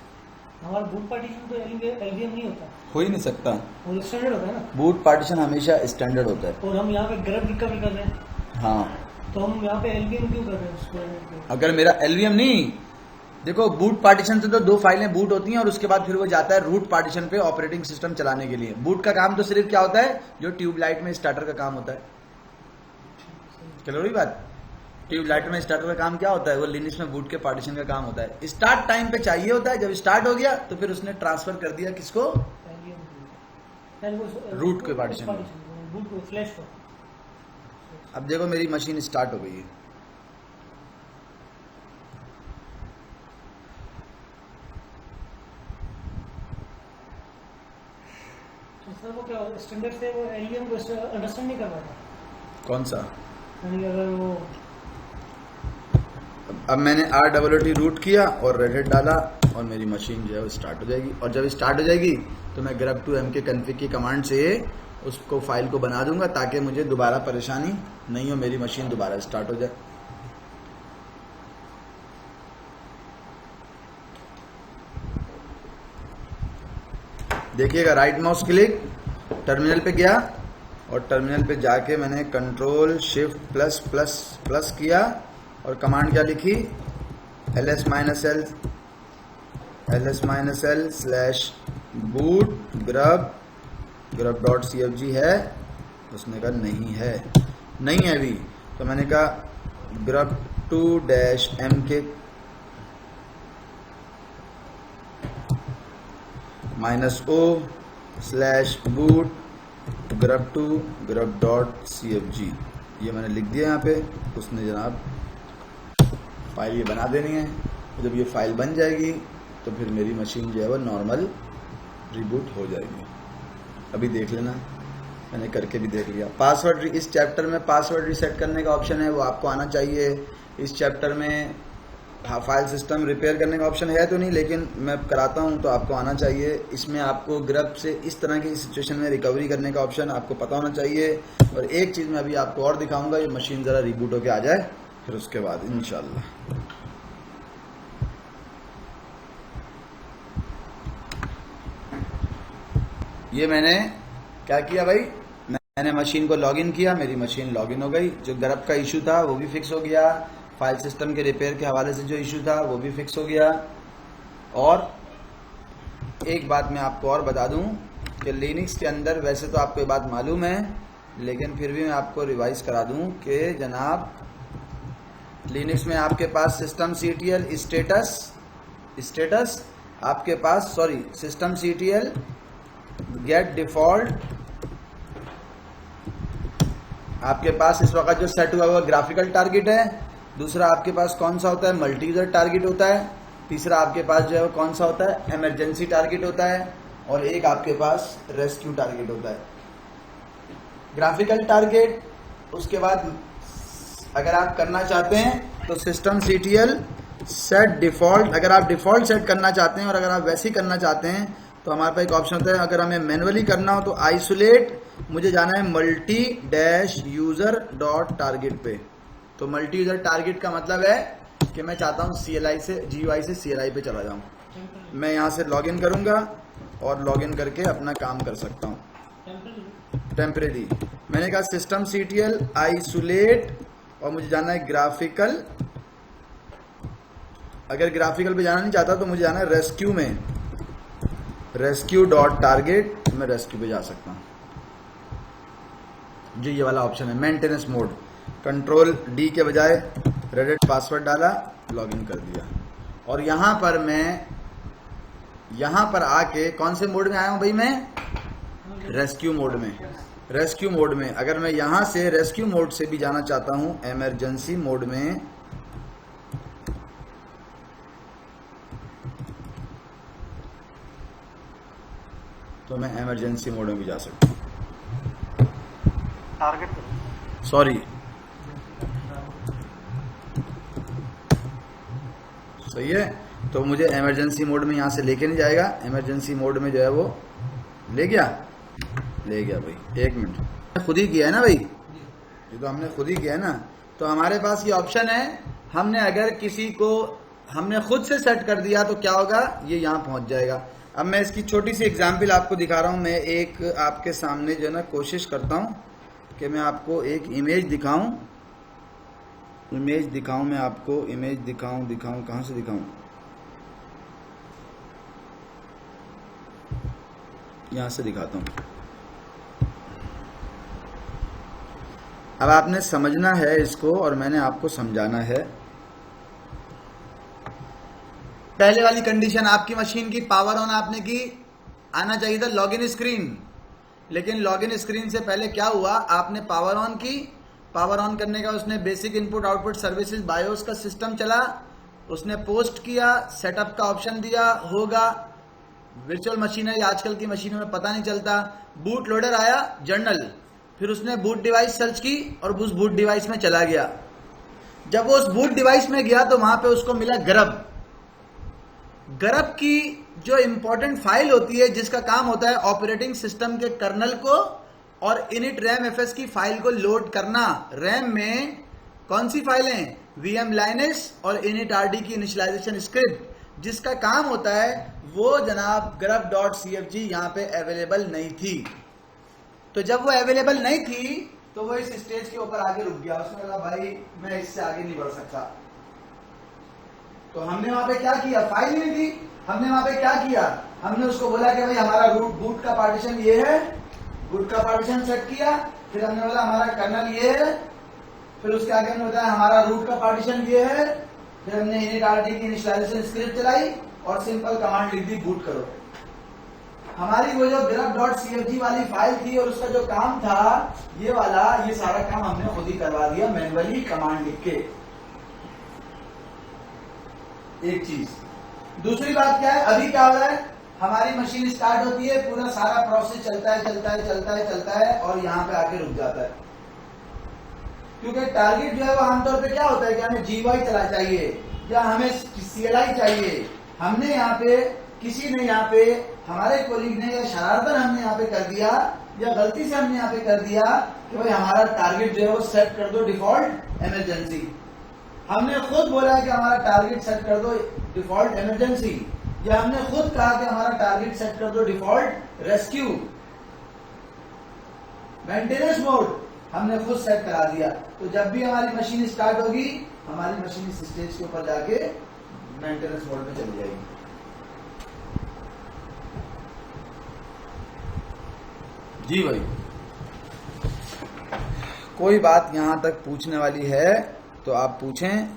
हमारा बूट पार्टीशन तो LVM नहीं होता, हो ही नहीं सकता, वो स्टैंडर्ड होता है ना। बूट पार्टीशन हमेशा स्टैंडर्ड होता है। और हम यहाँ पे ग्रब रिकवरी कर रहे हैं, हाँ, तो हम यहाँ पे LVM क्यों कर रहे हैं उसको? अगर मेरा LVM नहीं, देखो बूट पार्टीशन से तो 2 फाइलें बूट होती हैं और उसके बाद फिर वो जाता है रूट पार्टीशन पे ऑपरेटिंग सिस्टम चलाने के लिए। बूट का काम तो सिर्फ क्या होता है, जो ट्यूबलाइट में स्टार्टर का काम होता है। चलो रही बात, ट्यूबलाइट में स्टार्टर का काम क्या होता है, वो लिनक्स में बूट के पार्टीशन का काम होता है। स्टार्ट टाइम पे चाहिए होता है, जब स्टार्ट हो गया तो फिर उसने ट्रांसफर कर दिया किसको, रूट के पार्टीशन को। अब देखो मेरी मशीन स्टार्ट हो गई है। सर वो क्या स्टैंडर्ड से वो LVM को अंडरस्टैंड नहीं कर रहा था? कौन सा? यानी अगर वो अब मैंने RWT रूट किया और रेडहेट डाला और मेरी मशीन जो है वो स्टार्ट हो जाएगी। और जब स्टार्ट हो जाएगी तो मैं grub2mk config की कमांड से उसको फाइल को बना दूंगा ताकि मुझे दोबारा परेशानी नहीं हो, मेरी मशीन दोबारा स्टार्ट हो जाए। देखिएगा, राइट माउस क्लिक, टर्मिनल पे गया और टर्मिनल पे जाके मैंने कंट्रोल शिफ्ट प्लस किया और कमांड क्या लिखी, ls-l/boot grub.cfg है। उसने कहा नहीं है अभी, तो मैंने कहा grub2-mk -o/boot grub2 grub.cfg ये मैंने लिख दिया यहाँ पे, उसने जनाब फाइल ये बना देनी है। जब ये फाइल बन जाएगी तो फिर मेरी मशीन जो है वो नॉर्मल रिबूट हो जाएगी। अभी देख लेना, मैंने करके भी देख लिया। पासवर्ड, इस चैप्टर में पासवर्ड रीसेट करने का ऑप्शन है, वो आपको आना चाहिए। इस चैप्टर में फाइल सिस्टम रिपेयर करने का ऑप्शन है तो नहीं, लेकिन मैं कराता हूँ तो आपको आना चाहिए। इसमें आपको ग्रब से इस तरह की सिचुएशन में रिकवरी करने का ऑप्शन आपको पता होना चाहिए। और एक चीज़ मैं अभी आपको और दिखाऊंगा, ये मशीन ज़रा रिबूट होके आ जाए, फिर उसके बाद इंशाल्लाह। ये मैंने क्या किया भाई, मैंने मशीन को लॉगिन किया, मेरी मशीन लॉगिन हो गई। जो ग्रब का इशू था वो भी फिक्स हो गया, फाइल सिस्टम के रिपेयर के हवाले से जो इशू था वो भी फिक्स हो गया। और एक बात मैं आपको और बता दूं कि लिनक्स के अंदर, वैसे तो आपको ये बात मालूम है, लेकिन फिर भी मैं आपको रिवाइज करा दूं कि जनाब लिनक्स में आपके पास सिस्टम सीटीएल स्टेटस आपके पास, sorry, system CTL get default आपके पास इस वक्त जो सेट हुआ हुआ ग्राफिकल टारगेट है। दूसरा आपके पास कौन सा होता है, मल्टी यूजर टारगेट होता है। तीसरा आपके पास जो है वो कौन सा होता है, इमरजेंसी टारगेट होता है। और एक आपके पास रेस्क्यू टारगेट होता है। ग्राफिकल टारगेट, उसके बाद अगर आप करना चाहते हैं तो सिस्टम सीटीएल सेट डिफॉल्ट, अगर आप डिफॉल्ट सेट करना चाहते हैं और अगर आप वैसे ही करना चाहते हैं तो हमारे पास एक ऑप्शन होता है। अगर हमें मैनुअली करना हो तो आइसोलेट, मुझे जाना है multi dash user dot target पे। तो मल्टी यूजर टारगेट का मतलब है कि मैं चाहता हूँ CLI से GUI से CLI पे चला जाऊँ। मैं यहाँ से लॉगिन करूँगा और लॉगिन करके अपना काम कर सकता हूँ टेम्परेरी। मैंने कहा सिस्टम सीटीएल आइसोलेट और मुझे जाना है ग्राफिकल। अगर ग्राफिकल पे जाना नहीं चाहता तो मुझे जाना है रेस्क्यू में, रेस्क्यू डॉट टारगेट, मैं रेस्क्यू पे जा सकता हूँ। जो ये वाला ऑप्शन है मेंटेनेंस मोड, कंट्रोल D के बजाय रेडिट पासवर्ड डाला, लॉगिन कर दिया। और यहाँ पर मैं यहाँ पर आके कौन से मोड में आया हूँ भाई, मैं रेस्क्यू मोड में। रेस्क्यू मोड में अगर मैं यहाँ से रेस्क्यू मोड से भी जाना चाहता हूँ इमरजेंसी मोड में, तो मैं इमरजेंसी मोड में भी जा सकता हूँ। टारगेट सॉरी, सही है। तो मुझे इमरजेंसी मोड में यहाँ से लेके नहीं जाएगा, इमरजेंसी मोड में जो है वो ले गया भाई। एक मिनट, खुद ही किया है ना भाई, ये तो हमने खुद ही किया है ना। तो हमारे पास ये ऑप्शन है, हमने अगर किसी को हमने खुद से सेट कर दिया तो क्या होगा, ये यहाँ पहुंच जाएगा। अब मैं इसकी छोटी सी एग्जाम्पल आपको दिखा रहा हूँ। मैं एक आपके सामने जो है ना कोशिश करता हूँ कि मैं आपको एक इमेज दिखाऊं, मैं आपको इमेज दिखाऊं, कहाँ से दिखाऊं, यहाँ से दिखाता हूँ। अब आपने समझना है इसको और मैंने आपको समझाना है। पहले वाली कंडीशन, आपकी मशीन की पावर ऑन आपने की, आना चाहिए था लॉगिन स्क्रीन, लेकिन लॉगिन स्क्रीन से पहले क्या हुआ, आपने पावर ऑन की। पावर ऑन करने का उसने basic input output services BIOS का सिस्टम चला, उसने पोस्ट किया, सेटअप का ऑप्शन दिया होगा। वर्चुअल मशीन है, आजकल की मशीनों में पता नहीं चलता। बूट लोडर आया, जर्नल, फिर उसने बूट डिवाइस सर्च की और उस बूट डिवाइस में चला गया। जब वो उस बूट डिवाइस में गया तो वहां पे उसको मिला ग्रब की जो इंपॉर्टेंट फाइल होती है, जिसका काम होता है ऑपरेटिंग सिस्टम के कर्नल को और इनिट रैम एफएस की फाइल को लोड करना। रैम में कौन सी फाइलें, वीएम लाइनस और इनिट आरडी की इनिशियलाइजेशन स्क्रिप्ट, जिसका काम होता है वो जनाब grub.cfg यहाँ पे अवेलेबल नहीं थी। तो जब वो अवेलेबल नहीं थी तो वो इस स्टेज के ऊपर आगे रुक गया। उसने कहा भाई मैं इससे आगे नहीं बढ़ सकता। तो हमने वहां पे क्या किया, फाइल नहीं थी, हमने वहां पे क्या किया, हमने उसको बोला कि भाई हमारा रूट बूट का पार्टीशन ये है, बूट का पार्टीशन सेट किया। फिर हमने बोला हमारा कर्नल ये है, फिर उसके आगे हमने बताया हमारा रूट का पार्टीशन ये है। फिर हमने इनिट आरडी की इनिशियलाइजेशन स्क्रिप्ट चलाई और सिंपल कमांड लिख दी, बूट करो। हमारी वो जो graph.cfg वाली फाइल थी और उसका जो काम था ये वाला, ये सारा काम हमने खुद ही करवा दिया मैन्युअली कमांड लिख के। एक चीज। दूसरी बात क्या है, अभी क्या हो रहा है, हमारी मशीन स्टार्ट होती है, पूरा सारा प्रोसेस चलता है और यहाँ पे आके रुक जाता है, क्योंकि टारगेट जो है वो आमतौर पे क्या होता है कि हमें GUI चला चाहिए या हमें CLI चाहिए। हमने यहाँ पे, किसी ने यहाँ पे, हमारे कोलीग ने या शरारतन हमने यहाँ पे कर दिया या गलती से हमने यहाँ पे कर दिया कि भाई हमारा टारगेट जो है वो सेट कर दो डिफॉल्ट इमरजेंसी। हमने खुद बोला है कि हमारा टारगेट सेट कर दो डिफॉल्ट इमरजेंसी, या हमने खुद कहा कि हमारा टारगेट सेट कर दो डिफॉल्ट रेस्क्यू। मेंटेनेंस मोड हमने खुद सेट करा दिया, तो जब भी हमारी मशीन स्टार्ट होगी हमारी मशीन इस स्टेज के ऊपर जाके मेंटेनेंस मोड में चली जाएगी। जी भाई, कोई बात यहां तक पूछने वाली है तो आप पूछें,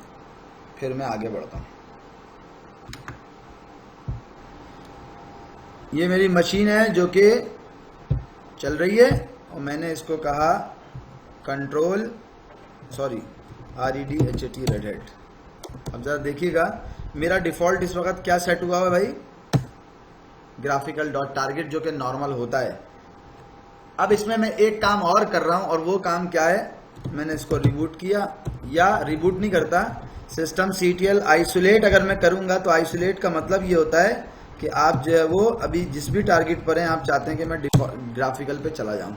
फिर मैं आगे बढ़ता हूं। ये मेरी मशीन है जो कि चल रही है और मैंने इसको कहा कंट्रोल REDHAT रेड हैट। अब जरा देखिएगा मेरा डिफॉल्ट इस वक्त क्या सेट हुआ है भाई, graphical.target जो कि नॉर्मल होता है। अब इसमें मैं एक काम और कर रहा हूं और वो काम क्या है, मैंने इसको रिबूट किया, या रिबूट नहीं करता, सिस्टम CTL आइसोलेट अगर मैं करूंगा तो आइसोलेट का मतलब ये होता है कि आप जो है वो अभी जिस भी टारगेट पर हैं आप चाहते हैं कि मैं ग्राफिकल पे चला जाऊं।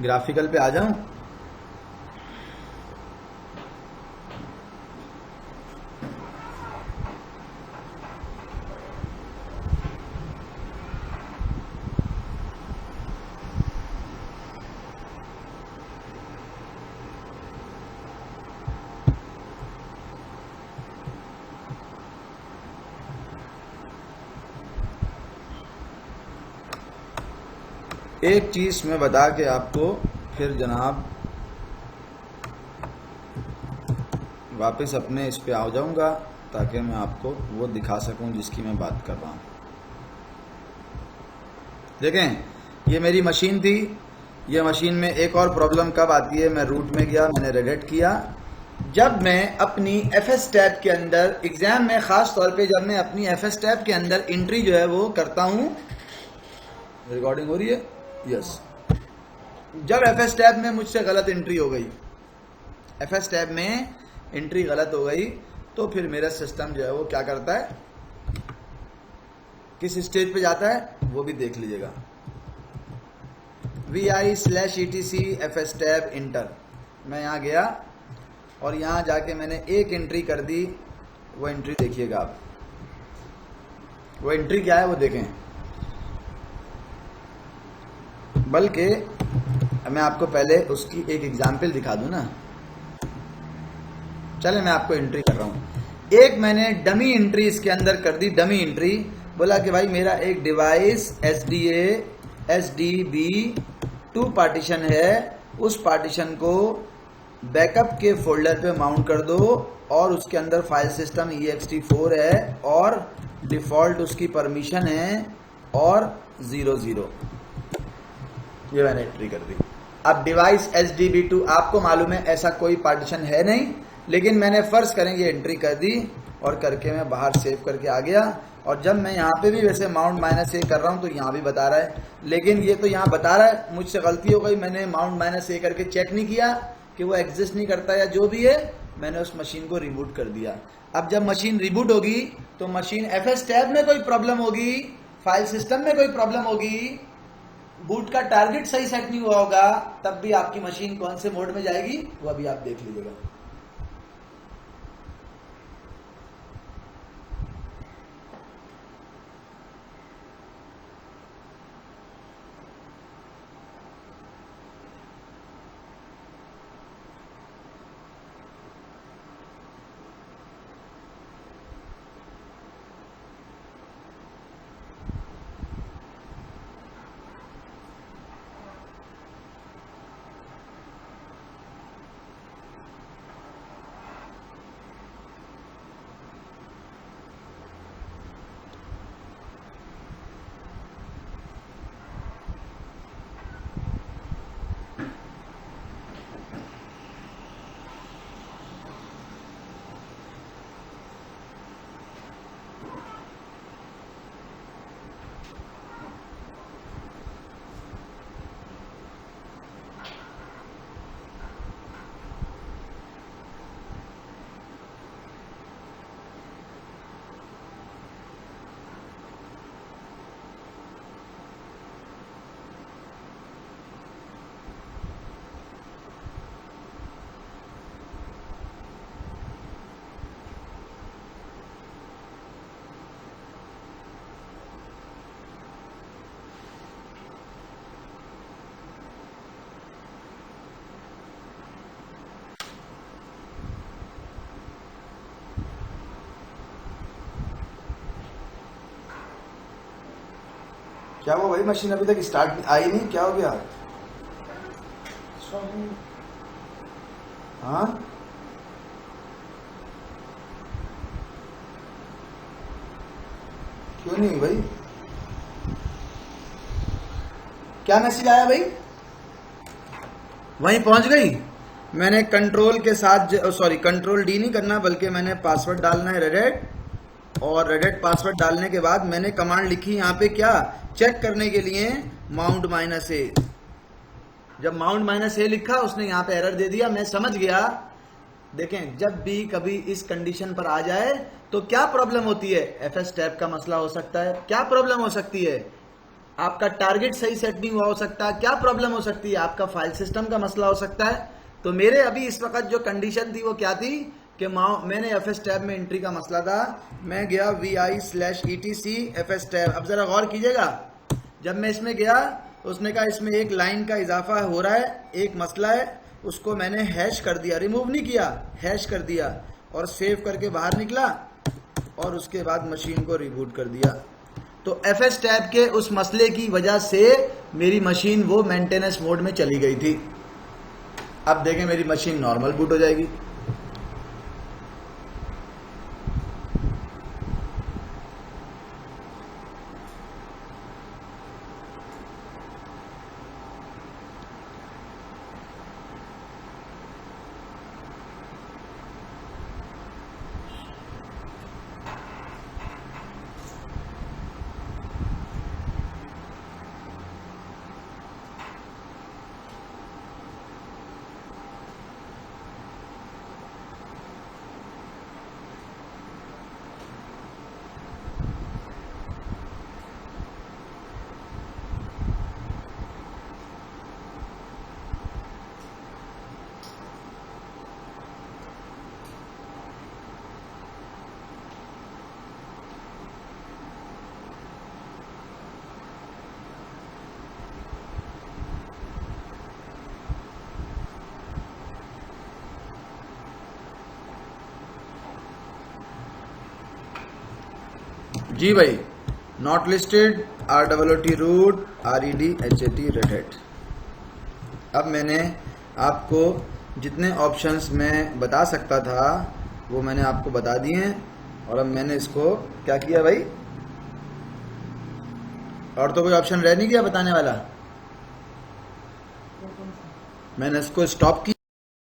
ग्राफिकल पे आ जाऊं। एक चीज मैं बता के आपको फिर जनाब वापस अपने इस पे आ जाऊंगा ताकि मैं आपको वो दिखा सकूं जिसकी मैं बात कर रहा हूं। देखें, ये मेरी मशीन थी, ये मशीन में एक और प्रॉब्लम कब आती है, मैं रूट में गया, मैंने रेड किया, जब मैं अपनी FS टैब के अंदर एग्जाम में, खास तौर पे जब मैं अपनी FS टैब के अंदर एंट्री जो है वो करता हूं, रिकॉर्डिंग हो रही है, यस। जब FS टैब में मुझसे गलत एंट्री हो गई, FS टैब में एंट्री गलत हो गई, तो फिर मेरा सिस्टम जो है वो क्या करता है, किस स्टेज पे जाता है वो भी देख लीजिएगा। VI/etc FS टैब इंटर, मैं यहाँ गया और यहाँ जाके मैंने एक एंट्री कर दी, वो एंट्री देखिएगा आप, वो एंट्री क्या है वो देखें। बल्कि मैं आपको पहले उसकी एक एग्जाम्पल दिखा दूं ना, चले मैं आपको एंट्री कर रहा हूं। एक मैंने डमी एंट्री इसके अंदर कर दी, डमी एंट्री, बोला कि भाई मेरा एक डिवाइस SDA SDB2 पार्टीशन है, उस पार्टीशन को बैकअप के फोल्डर पे माउंट कर दो और उसके अंदर फाइल सिस्टम ext4 है और डिफॉल्ट उसकी परमिशन है और 00, ये मैंने एंट्री कर दी। अब डिवाइस SDB2 आपको मालूम है ऐसा कोई पार्टीशन है नहीं, लेकिन मैंने फर्ज करें ये एंट्री कर दी और करके मैं बाहर सेव करके आ गया। और जब मैं यहाँ पे भी वैसे माउंट -A कर रहा हूँ तो यहाँ भी बता रहा है, लेकिन ये तो यहाँ बता रहा है मुझसे गलती हो गई, मैंने माउंट -A करके चेक नहीं किया कि वो एग्जिस्ट नहीं करता या जो भी है, मैंने उस मशीन को रिबूट कर दिया। अब जब मशीन रिबूट होगी तो मशीन FS टैब में कोई प्रॉब्लम होगी, फाइल सिस्टम में कोई प्रॉब्लम होगी, बूट का टारगेट सही सेट नहीं हुआ होगा, तब भी आपकी मशीन कौन से मोड में जाएगी वो अभी आप देख लीजिएगा। क्या हुआ भाई, मशीन अभी तक स्टार्ट आई नहीं, क्या हो गया? सॉरी हाँ क्यों नहीं भाई? क्या मैसेज आया भाई? वहीं पहुंच गई? मैंने कंट्रोल के साथ, सॉरी कंट्रोल डी नहीं करना, बल्कि मैंने पासवर्ड डालना है रेडेट, और रेडेट पासवर्ड डालने के बाद मैंने कमांड लिखी यहाँ पे क्या चेक करने के लिए, माउंट -a। जब माउंट -a लिखा उसने यहाँ पे एरर दे दिया, मैं समझ गया। देखें, जब भी कभी इस कंडीशन पर आ जाए तो क्या प्रॉब्लम होती है? FS टैब का मसला हो सकता है। क्या प्रॉब्लम हो सकती है? आपका टारगेट सही सेट नहीं हुआ हो सकता है। क्या प्रॉब्लम हो सकती है? आपका फाइल सिस्टम का मसला हो सकता है। तो मेरे अभी इस वक्त जो कंडीशन थी वो क्या थी कि मैंने FS टैब में एंट्री का मसला था, मैं गया vi/etc FS टैब। अब जरा गौर कीजिएगा, जब मैं इसमें गया उसने कहा इसमें एक लाइन का इजाफा हो रहा है, एक मसला है, उसको मैंने हैश कर दिया, रिमूव नहीं किया, हैश कर दिया और सेव करके बाहर निकला और उसके बाद मशीन को रिबूट कर दिया। तो FS टैब के उस मसले की वजह से मेरी मशीन वो मेंटेनेंस मोड में चली गई थी। अब देखें मेरी मशीन नॉर्मल बूट हो जाएगी। जी भाई, not listed, RWT root, RED HAT Red Hat. अब मैंने आपको जितने ऑप्शंस मैं बता सकता था वो मैंने आपको बता दिए हैं, और अब मैंने इसको क्या किया भाई, और तो कोई ऑप्शन रह नहीं गया बताने वाला। मैंने इसको स्टॉप किया।